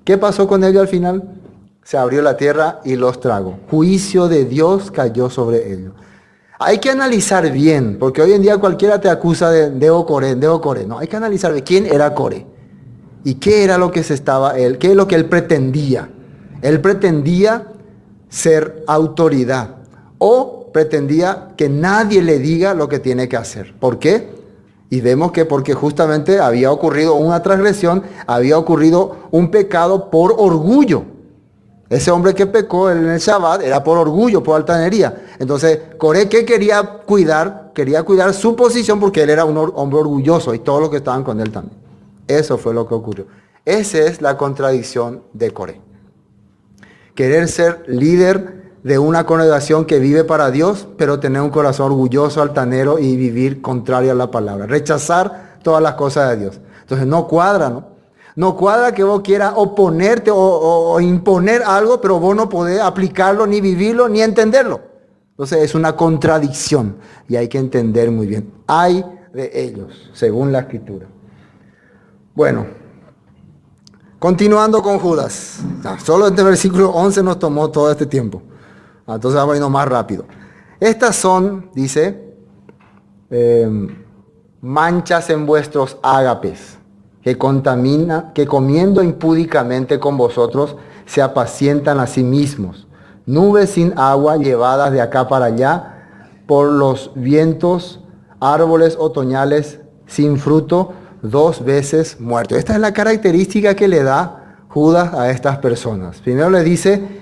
¿Qué pasó con ellos al final? Se abrió la tierra y los tragó. Juicio de Dios cayó sobre ellos. Hay que analizar bien, porque hoy en día cualquiera te acusa de Coré. No, hay que analizar bien quién era Coré. Y qué era lo que qué es lo que él pretendía. Él pretendía ser autoridad. O pretendía que nadie le diga lo que tiene que hacer. ¿Por qué? Y vemos que porque justamente había ocurrido una transgresión, había ocurrido un pecado por orgullo. Ese hombre que pecó en el Shabbat era por orgullo, por altanería. Entonces, Coré, ¿qué quería cuidar? Quería cuidar su posición porque él era un hombre orgulloso y todos los que estaban con él también. Eso fue lo que ocurrió. Esa es la contradicción de Coré. Querer ser líder de una congregación que vive para Dios, pero tener un corazón orgulloso, altanero y vivir contrario a la palabra. Rechazar todas las cosas de Dios. Entonces, no cuadra, ¿no? No cuadra que vos quieras oponerte o imponer algo, pero vos no podés aplicarlo, ni vivirlo, ni entenderlo. Entonces es una contradicción y hay que entender muy bien. Hay de ellos, según la Escritura. Bueno, continuando con Judas. Solo este versículo 11 nos tomó todo este tiempo. Entonces vamos a irnos más rápido. Estas son, dice, manchas en vuestros ágapes, que comiendo impúdicamente con vosotros, se apacientan a sí mismos. Nubes sin agua llevadas de acá para allá por los vientos, árboles otoñales sin fruto, 2 veces muertos. Esta es la característica que le da Judas a estas personas. Primero le dice,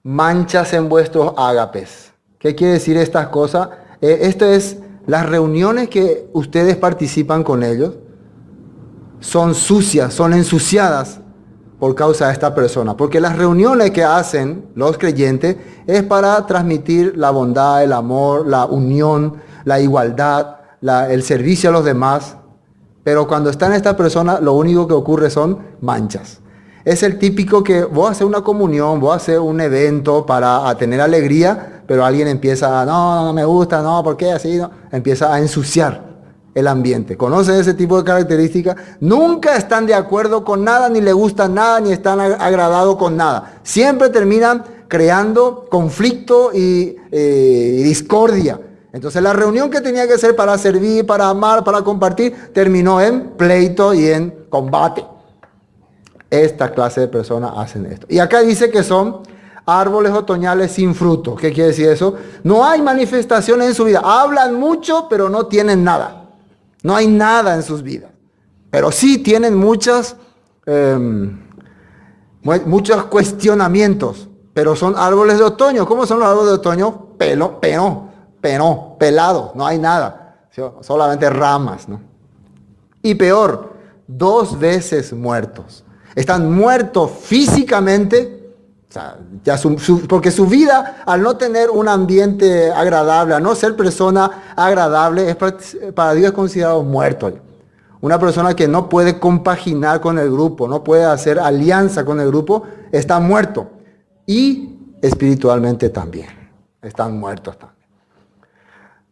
manchas en vuestros ágapes. ¿Qué quiere decir estas cosas? Esto es... Las reuniones que ustedes participan con ellos son sucias, son ensuciadas por causa de esta persona. Porque las reuniones que hacen los creyentes es para transmitir la bondad, el amor, la unión, la igualdad, el servicio a los demás. Pero cuando están estas personas, lo único que ocurre son manchas. Es el típico que vos haces una comunión, vos haces un evento para tener alegría, pero alguien empieza, no me gusta, no, ¿por qué así? No? Empieza a ensuciar el ambiente. ¿Conocen ese tipo de características? Nunca están de acuerdo con nada, ni les gusta nada, ni están agradados con nada. Siempre terminan creando conflicto y discordia. Entonces la reunión que tenía que ser para servir, para amar, para compartir, terminó en pleito y en combate. Esta clase de personas hacen esto. Y acá dice que son árboles otoñales sin fruto. ¿Qué quiere decir eso? No hay manifestaciones en su vida. Hablan mucho, pero no tienen nada. No hay nada en sus vidas. Pero sí tienen muchos cuestionamientos. Pero son árboles de otoño. ¿Cómo son los árboles de otoño? Pelados. No hay nada. Solamente ramas, ¿no? Y peor, 2 veces muertos. Están muertos físicamente, o sea, porque su vida, al no tener un ambiente agradable, al no ser persona agradable, para Dios es considerado muerto. Una persona que no puede compaginar con el grupo, no puede hacer alianza con el grupo, está muerto. Y espiritualmente también, están muertos también.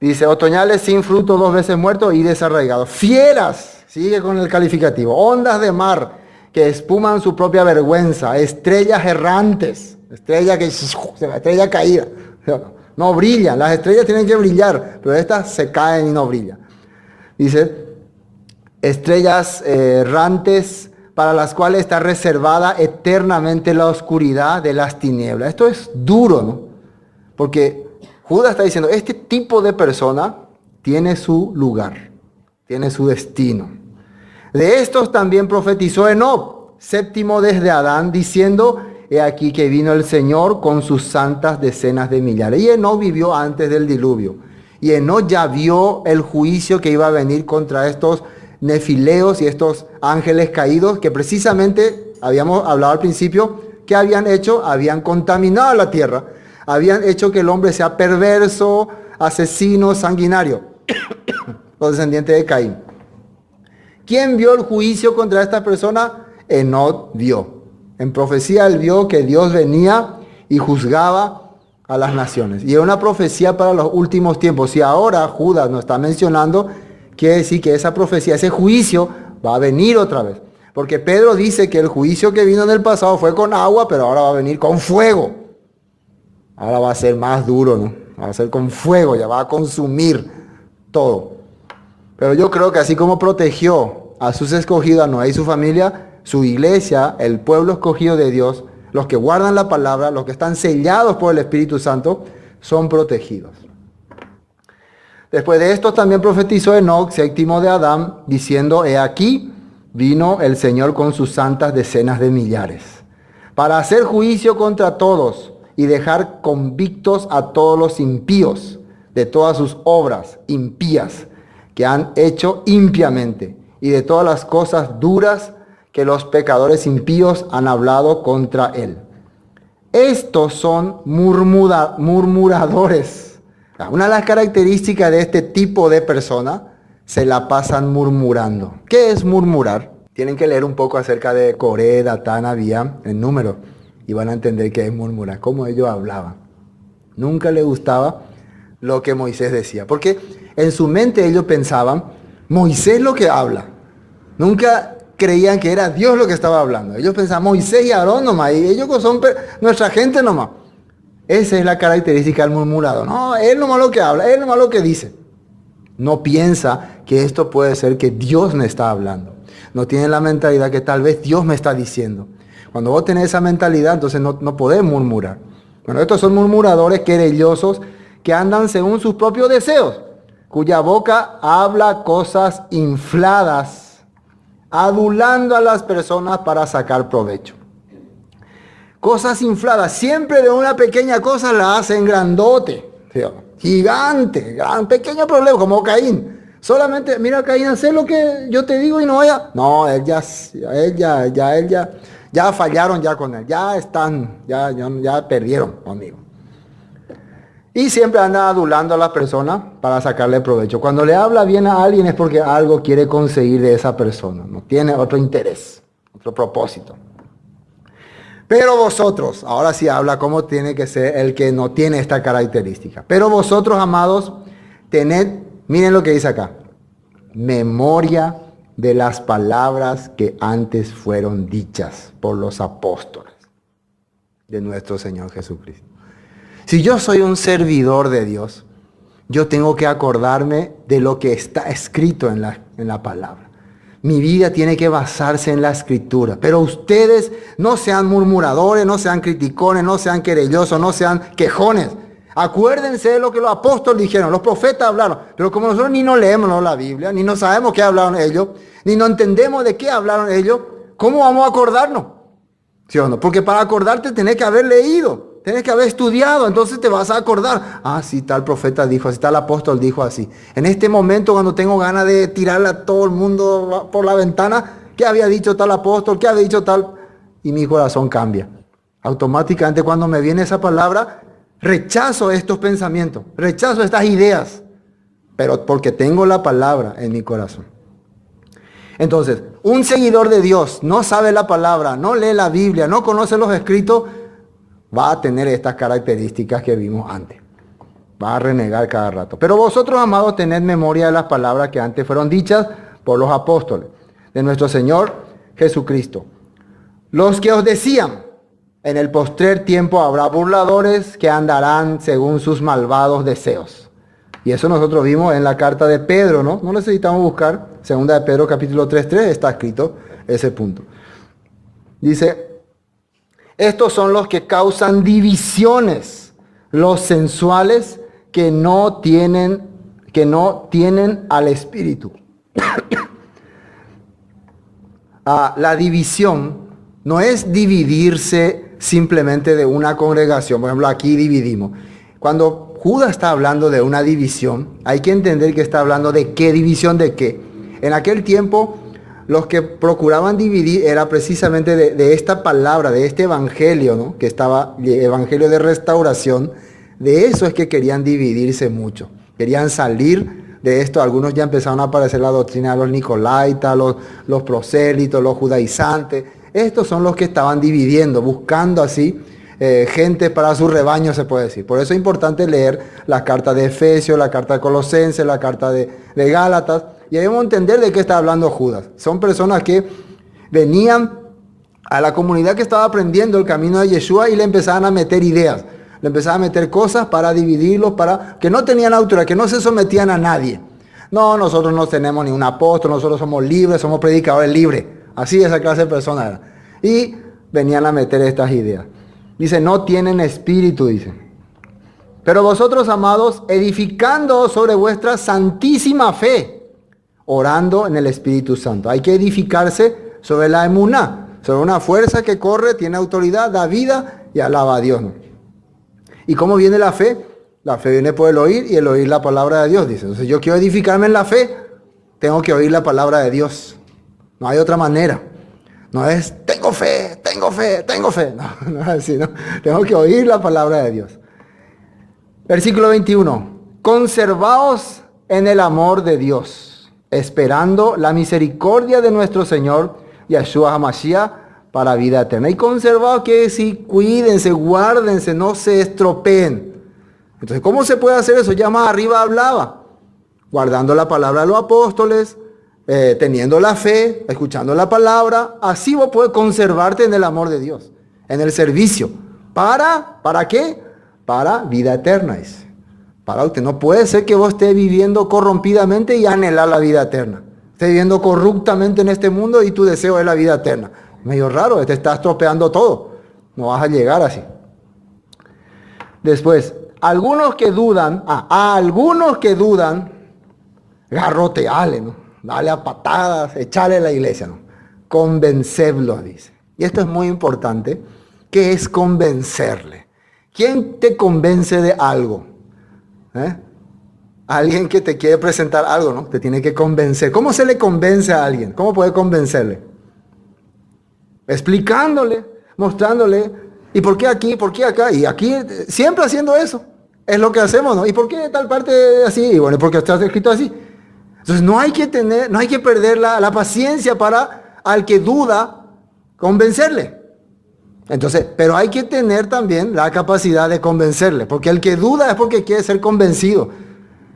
Dice, otoñales sin fruto, 2 veces muertos y desarraigados. Fieras, sigue con el calificativo, ondas de mar, que espuman su propia vergüenza, estrellas errantes, estrella caída, no brillan, las estrellas tienen que brillar, pero estas se caen y no brillan. Dice, estrellas errantes para las cuales está reservada eternamente la oscuridad de las tinieblas. Esto es duro, ¿no? Porque Judas está diciendo, este tipo de persona tiene su lugar, tiene su destino. De estos también profetizó Enoc, séptimo desde Adán, diciendo: he aquí que vino el Señor con sus santas decenas de millares. Y Enoc vivió antes del diluvio. Y Enoc ya vio el juicio que iba a venir contra estos nefileos y estos ángeles caídos, que precisamente habíamos hablado al principio, que habían hecho, habían contaminado la tierra, habían hecho que el hombre sea perverso, asesino, sanguinario, los descendientes de Caín. ¿Quién vio el juicio contra esta persona? Enoc vio. En profecía él vio que Dios venía y juzgaba a las naciones. Y es una profecía para los últimos tiempos. Si ahora Judas nos está mencionando, quiere decir que esa profecía, ese juicio, va a venir otra vez. Porque Pedro dice que el juicio que vino en el pasado fue con agua, pero ahora va a venir con fuego. Ahora va a ser más duro, ¿no? Va a ser con fuego, ya va a consumir todo. Pero yo creo que así como protegió a sus escogidos, a Noé y su familia, su iglesia, el pueblo escogido de Dios, los que guardan la palabra, los que están sellados por el Espíritu Santo, son protegidos. Después de esto también profetizó Enoc, séptimo de Adán, diciendo: he aquí vino el Señor con sus santas decenas de millares, para hacer juicio contra todos y dejar convictos a todos los impíos de todas sus obras impías que han hecho impiamente, y de todas las cosas duras que los pecadores impíos han hablado contra él. Estos son murmuradores. Una de las características de este tipo de persona, se la pasan murmurando. ¿Qué es murmurar? Tienen que leer un poco acerca de Coré, Datán, Abiam, en número, y van a entender qué es murmurar, cómo ellos hablaban. Nunca les gustaba lo que Moisés decía, porque en su mente ellos pensaban: Moisés lo que habla. Nunca creían que era Dios lo que estaba hablando. Ellos pensaban Moisés y Aarón nomás, y ellos son nuestra gente nomás. Esa es la característica del murmurado. No, él nomás lo que habla, él nomás lo que dice. No piensa que esto puede ser que Dios me está hablando. No tiene la mentalidad que tal vez Dios me está diciendo. Cuando vos tenés esa mentalidad, entonces no podés murmurar. Bueno, estos son murmuradores querellosos que andan según sus propios deseos, cuya boca habla cosas infladas, adulando a las personas para sacar provecho. Cosas infladas, siempre de una pequeña cosa la hacen grandote, gigante, gran, pequeño problema, como Caín. Solamente, mira Caín, haz lo que yo te digo y no vaya. No, él ya fallaron ya con él, ya perdieron conmigo. Y siempre anda adulando a las personas para sacarle provecho. Cuando le habla bien a alguien es porque algo quiere conseguir de esa persona. No tiene otro interés, otro propósito. Pero vosotros, ahora sí habla cómo tiene que ser el que no tiene esta característica. Pero vosotros, amados, tened, miren lo que dice acá: memoria de las palabras que antes fueron dichas por los apóstoles de nuestro Señor Jesucristo. Si yo soy un servidor de Dios, yo tengo que acordarme de lo que está escrito en la palabra. Mi vida tiene que basarse en la escritura. Pero ustedes no sean murmuradores, no sean criticones, no sean querellosos, no sean quejones. Acuérdense de lo que los apóstoles dijeron, los profetas hablaron. Pero como nosotros ni no leemos la Biblia, ni no sabemos qué hablaron ellos, ni no entendemos de qué hablaron ellos, ¿cómo vamos a acordarnos? ¿Sí o no? Porque para acordarte tenés que haber leído. Tienes que haber estudiado, entonces te vas a acordar. Ah, sí, tal profeta dijo así, tal apóstol dijo así. En este momento, cuando tengo ganas de tirarle a todo el mundo por la ventana, ¿qué había dicho tal apóstol? ¿Qué había dicho tal? Y mi corazón cambia. Automáticamente, cuando me viene esa palabra, rechazo estos pensamientos, rechazo estas ideas, pero porque tengo la palabra en mi corazón. Entonces, un seguidor de Dios no sabe la palabra, no lee la Biblia, no conoce los escritos, va a tener estas características que vimos antes. Va a renegar cada rato. Pero vosotros, amados, tened memoria de las palabras que antes fueron dichas por los apóstoles de nuestro Señor Jesucristo. Los que os decían: en el postrer tiempo habrá burladores que andarán según sus malvados deseos. Y eso nosotros vimos en la carta de Pedro, ¿no? No necesitamos buscar. Segunda de Pedro, capítulo 3:3, está escrito ese punto. Dice: estos son los que causan divisiones, los sensuales que no tienen que no tienen al Espíritu. La división no es dividirse simplemente de una congregación. Por ejemplo, aquí dividimos. Cuando Judas está hablando de una división, hay que entender que está hablando de qué división, de qué. En aquel tiempo, los que procuraban dividir era precisamente de esta palabra, de este evangelio, ¿no? Que estaba, evangelio de restauración. De eso es que querían dividirse mucho. Querían salir de esto. Algunos ya empezaron a aparecer la doctrina de los nicolaitas, los prosélitos, los judaizantes. Estos son los que estaban dividiendo, buscando así gente para su rebaño, se puede decir. Por eso es importante leer la carta de Efesios, la carta de Colosenses, la carta de Gálatas. Y ahí vamos a entender de qué está hablando Judas. Son personas que venían a la comunidad que estaba aprendiendo el camino de Yeshua y le empezaban a meter ideas. Le empezaban a meter cosas para dividirlos, para que no tenían autoridad, que no se sometían a nadie. No, nosotros no tenemos ni un apóstol, nosotros somos libres, somos predicadores libres. Así esa clase de personas era. Y venían a meter estas ideas. Dice, no tienen espíritu, dice. Pero vosotros, amados, edificando sobre vuestra santísima fe, orando en el Espíritu Santo. Hay que edificarse sobre la emuná, sobre una fuerza que corre, tiene autoridad, da vida y alaba a Dios, ¿no? ¿Y cómo viene la fe? La fe viene por el oír y el oír la palabra de Dios, dice. Entonces yo quiero edificarme en la fe, tengo que oír la palabra de Dios. No hay otra manera. No es, tengo fe, tengo fe, tengo fe. No, no es así, ¿no? Tengo que oír la palabra de Dios. Versículo 21. Conservaos en el amor de Dios, esperando la misericordia de nuestro Señor Yeshua HaMashiach para vida eterna. Y conservados quiere decir, cuídense, guárdense, no se estropeen. Entonces, ¿cómo se puede hacer eso? Ya más arriba hablaba. Guardando la palabra de los apóstoles, teniendo la fe, escuchando la palabra. Así vos puedes conservarte en el amor de Dios, en el servicio. ¿Para qué? Para vida eterna. Para usted. No puede ser que vos estés viviendo corrompidamente y anhelar la vida eterna. Estés viviendo corruptamente en este mundo y tu deseo es la vida eterna. Medio raro, te estás estropeando todo. No vas a llegar así. Después, algunos que dudan, a algunos que dudan, garroteale, ¿no? Dale a patadas, echale a la iglesia, ¿no? Convencerlos, dice. Y esto es muy importante. ¿Qué es convencerle? ¿Quién te convence de algo? Alguien que te quiere presentar algo, ¿no? Te tiene que convencer. ¿Cómo se le convence a alguien? ¿Cómo puede convencerle? Explicándole, mostrándole. ¿Y por qué aquí? ¿Por qué acá? Y aquí siempre haciendo eso. Es lo que hacemos, ¿no? ¿Y por qué tal parte así? Y bueno, porque está escrito así. Entonces no hay que perder la paciencia para al que duda convencerle. Entonces, pero hay que tener también la capacidad de convencerle, porque el que duda es porque quiere ser convencido.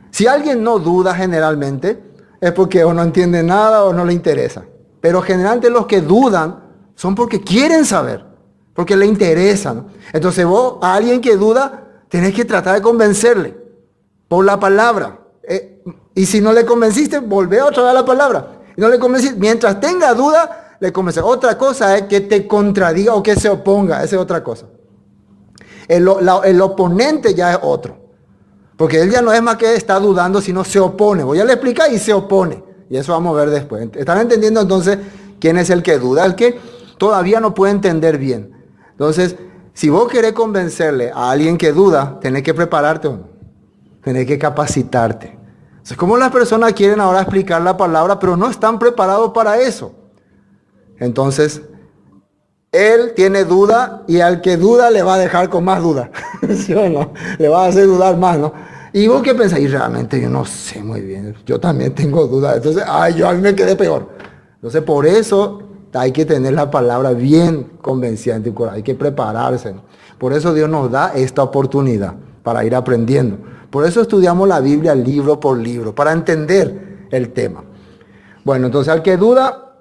Si alguien no duda generalmente, es porque o no entiende nada o no le interesa. Pero generalmente los que dudan son porque quieren saber, porque le interesa, ¿no? Entonces vos, a alguien que duda, tenés que tratar de convencerle por la palabra. Y si no le convenciste, volvé otra vez a la palabra. Y no le convenciste, mientras tenga duda, le convence. Otra cosa es que te contradiga o que se oponga. Esa es otra cosa. El oponente ya es otro. Porque él ya no es más que está dudando, sino se opone. Voy a le explicar y se opone. Y eso vamos a ver después. ¿Están entendiendo entonces quién es el que duda? El que todavía no puede entender bien. Entonces, si vos querés convencerle a alguien que duda, tenés que prepararte o no. Tenés que capacitarte. Entonces, ¿cómo las personas quieren ahora explicar la palabra, pero no están preparados para eso? Entonces, él tiene duda y al que duda le va a dejar con más duda. ¿Sí o no? Le va a hacer dudar más, ¿no? Y vos qué pensás, y realmente yo no sé muy bien, yo también tengo dudas. Entonces, a mí me quedé peor. Entonces, por eso hay que tener la palabra bien convencida en tu corazón, hay que prepararse, ¿no? Por eso Dios nos da esta oportunidad para ir aprendiendo. Por eso estudiamos la Biblia libro por libro, para entender el tema. Bueno, entonces al que duda,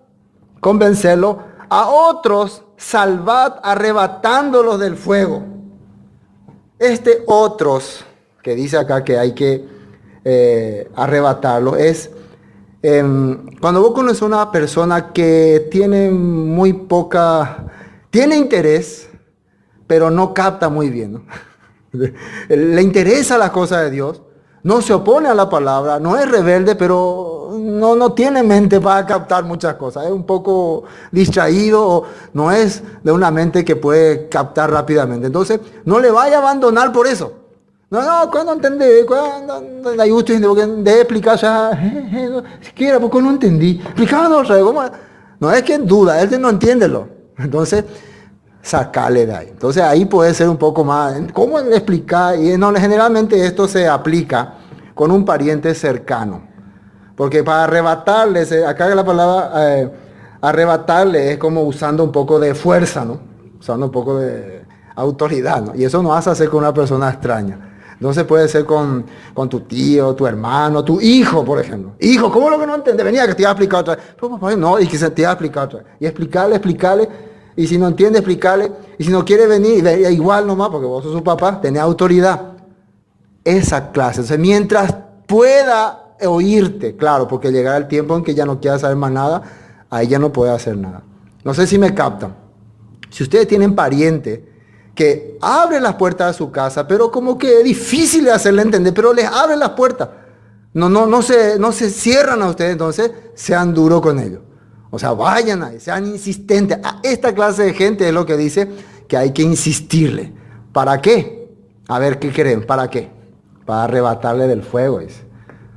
convencerlo. A otros, salvad arrebatándolos del fuego. Este otros, que dice acá que hay que arrebatarlo, es cuando vos conoces a una persona que tiene muy poca, tiene interés, pero no capta muy bien, ¿no? Le interesa las cosas de Dios, No se opone a la palabra, no es rebelde, pero no tiene mente para captar muchas cosas. Es un poco distraído, o no es de una mente que puede captar rápidamente. Entonces, no le vaya a abandonar por eso. No, cuando entendí, cuando hay gusto, porque de explicar ya, siquiera, porque no entendí. Explicando otra vez, ¿cómo? No es que duda, él no entiende. Entonces, sacarle de ahí. Entonces ahí puede ser un poco más, ¿cómo explicar? Y no, generalmente esto se aplica con un pariente cercano. Porque para arrebatarle, acá la palabra arrebatarle es como usando un poco de fuerza, ¿no? Usando un poco de autoridad, ¿no? Y eso no vas a hacer con una persona extraña. Entonces puede ser con tu tío, tu hermano, tu hijo, por ejemplo. Hijo, ¿cómo lo que no entiende? Venía que te iba a explicar otra vez. Pero, papá, no, y que se te iba a explicar otra vez. Y explicarle. Y si no entiende, explicarle. Y si no quiere venir, igual nomás, porque vos sos su papá, tenés autoridad. Esa clase. O sea, mientras pueda oírte, claro, porque llegará el tiempo en que ya no quiera saber más nada, ahí ya no puede hacer nada. No sé si me captan. Si ustedes tienen pariente que abre las puertas de su casa, pero como que es difícil de hacerle entender, pero les abre las puertas. No se cierran a ustedes, entonces sean duros con ellos. O sea, vayan ahí, sean insistentes. A esta clase de gente es lo que dice que hay que insistirle. ¿Para qué? A ver, ¿qué creen? ¿Para qué? Para arrebatarle del fuego, dice.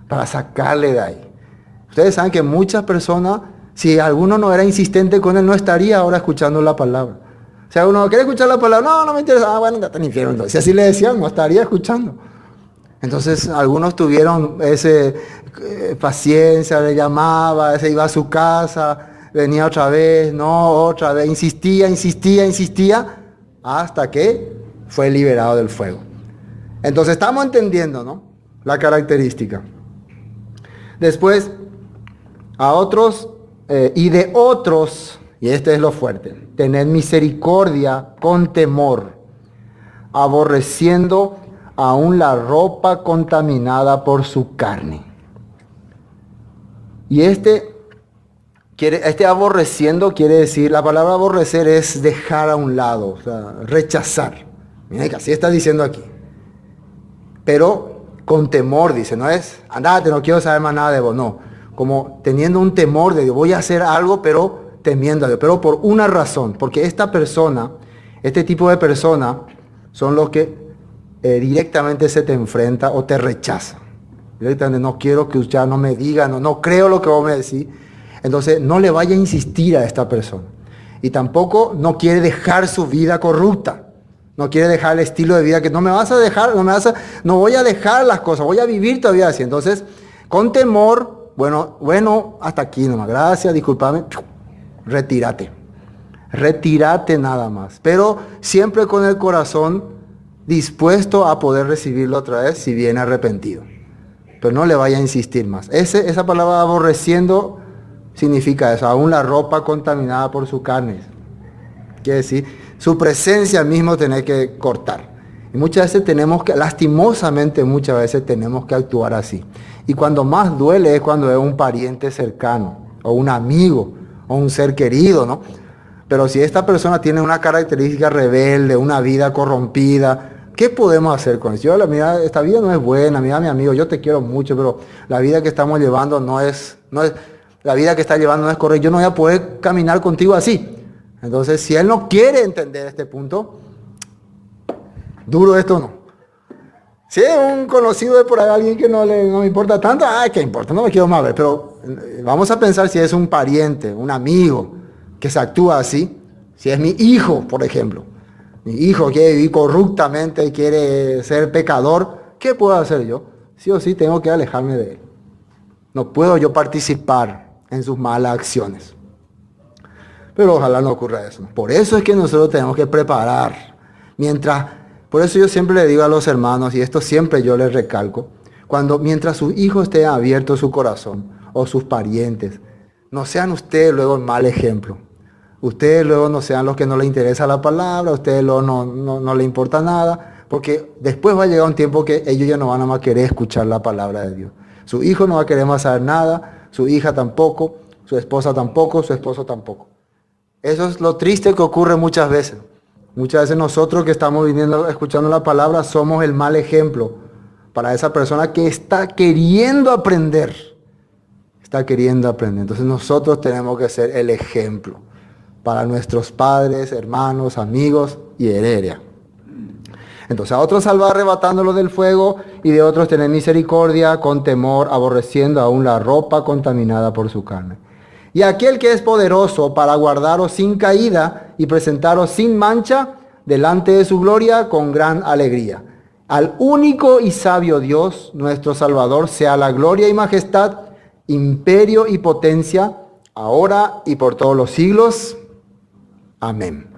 Para sacarle de ahí. Ustedes saben que muchas personas, si alguno no era insistente con él, no estaría ahora escuchando la palabra. O sea, uno quiere escuchar la palabra, no me interesa, bueno, andate al infierno. Entonces, si así le decían, no estaría escuchando. Entonces, algunos tuvieron paciencia, le llamaba, se iba a su casa, venía otra vez, insistía, hasta que fue liberado del fuego. Entonces, estamos entendiendo, ¿no? La característica. Después, a otros, y de otros, y este es lo fuerte, tener misericordia con temor, aborreciendo aún la ropa contaminada por su carne. Y este aborreciendo quiere decir, la palabra aborrecer es dejar a un lado, o sea, rechazar. Mira que así está diciendo aquí. Pero con temor, dice, no es, andate, no quiero saber más nada de vos, no. Como teniendo un temor de Dios, voy a hacer algo, pero temiendo a Dios. Pero por una razón, porque esta persona, este tipo de persona, son los que directamente se te enfrenta o te rechaza. Directamente, no quiero que usted no me diga, no creo lo que vos me decís. Entonces, no le vaya a insistir a esta persona. Y tampoco no quiere dejar su vida corrupta. No quiere dejar el estilo de vida que no me vas a dejar, no voy a dejar las cosas, voy a vivir todavía así. Entonces, con temor, bueno, hasta aquí nomás. Gracias, discúlpame. Retírate nada más. Pero siempre con el corazón dispuesto a poder recibirlo otra vez si viene arrepentido. Pero no le vaya a insistir más. Esa palabra aborreciendo significa eso, aún la ropa contaminada por su carne. Quiere decir, su presencia mismo tener que cortar. Y muchas veces lastimosamente muchas veces tenemos que actuar así. Y cuando más duele es cuando es un pariente cercano, o un amigo, o un ser querido, ¿no? Pero si esta persona tiene una característica rebelde, una vida corrompida, ¿qué podemos hacer con eso? Mira, esta vida no es buena, mira mi amigo, yo te quiero mucho, pero la vida que estamos llevando la vida que está llevando no es correcta, yo no voy a poder caminar contigo así. Entonces, si él no quiere entender este punto, duro esto no. Si es un conocido de por ahí, alguien que no me importa tanto, ¿qué importa? No me quiero más ver, pero vamos a pensar si es un pariente, un amigo, que se actúa así. Si es mi hijo, por ejemplo. Mi hijo quiere vivir corruptamente, quiere ser pecador, ¿qué puedo hacer yo? Sí o sí tengo que alejarme de él. No puedo yo participar en sus malas acciones. Pero ojalá no ocurra eso. Por eso es que nosotros tenemos que preparar. Por eso yo siempre le digo a los hermanos, y esto siempre yo les recalco, mientras sus hijos estén abiertos su corazón, o sus parientes, no sean ustedes luego el mal ejemplo. Ustedes luego no sean los que no les interesa la palabra, ustedes luego no les importa nada, porque después va a llegar un tiempo que ellos ya no van a más querer escuchar la palabra de Dios. Su hijo no va a querer más saber nada, su hija tampoco, su esposa tampoco, su esposo tampoco. Eso es lo triste que ocurre muchas veces. Muchas veces nosotros que estamos escuchando la palabra somos el mal ejemplo para esa persona que está queriendo aprender. Está queriendo aprender. Entonces nosotros tenemos que ser el ejemplo para nuestros padres, hermanos, amigos y heredia. Entonces a otros salvar arrebatándolo del fuego, y de otros tener misericordia con temor, aborreciendo aún la ropa contaminada por su carne. Y aquel que es poderoso para guardaros sin caída y presentaros sin mancha delante de su gloria con gran alegría. Al único y sabio Dios, nuestro Salvador, sea la gloria y majestad, imperio y potencia, ahora y por todos los siglos. Amén.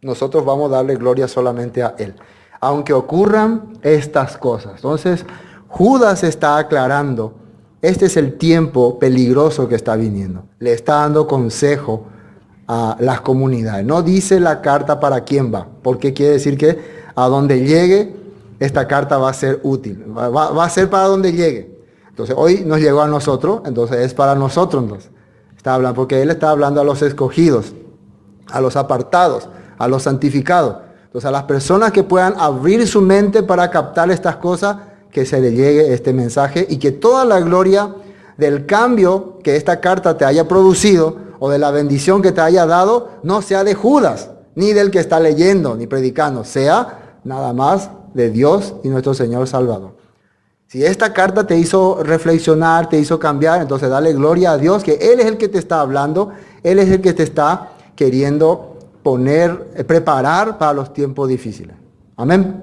Nosotros vamos a darle gloria solamente a Él, aunque ocurran estas cosas. Entonces, Judas está aclarando, este es el tiempo peligroso que está viniendo. Le está dando consejo a las comunidades. No dice la carta para quién va, porque quiere decir que a donde llegue, esta carta va a ser útil. Va a ser para donde llegue. Entonces, hoy nos llegó a nosotros, entonces es para nosotros. Entonces, está hablando, porque Él está hablando a los escogidos, a los apartados, a los santificados. Entonces, a las personas que puedan abrir su mente para captar estas cosas, que se le llegue este mensaje y que toda la gloria del cambio que esta carta te haya producido o de la bendición que te haya dado, no sea de Judas, ni del que está leyendo, ni predicando, sea nada más de Dios y nuestro Señor Salvador. Si esta carta te hizo reflexionar, te hizo cambiar, entonces dale gloria a Dios, que Él es el que te está hablando, Él es el que te está queriendo preparar para los tiempos difíciles. Amén.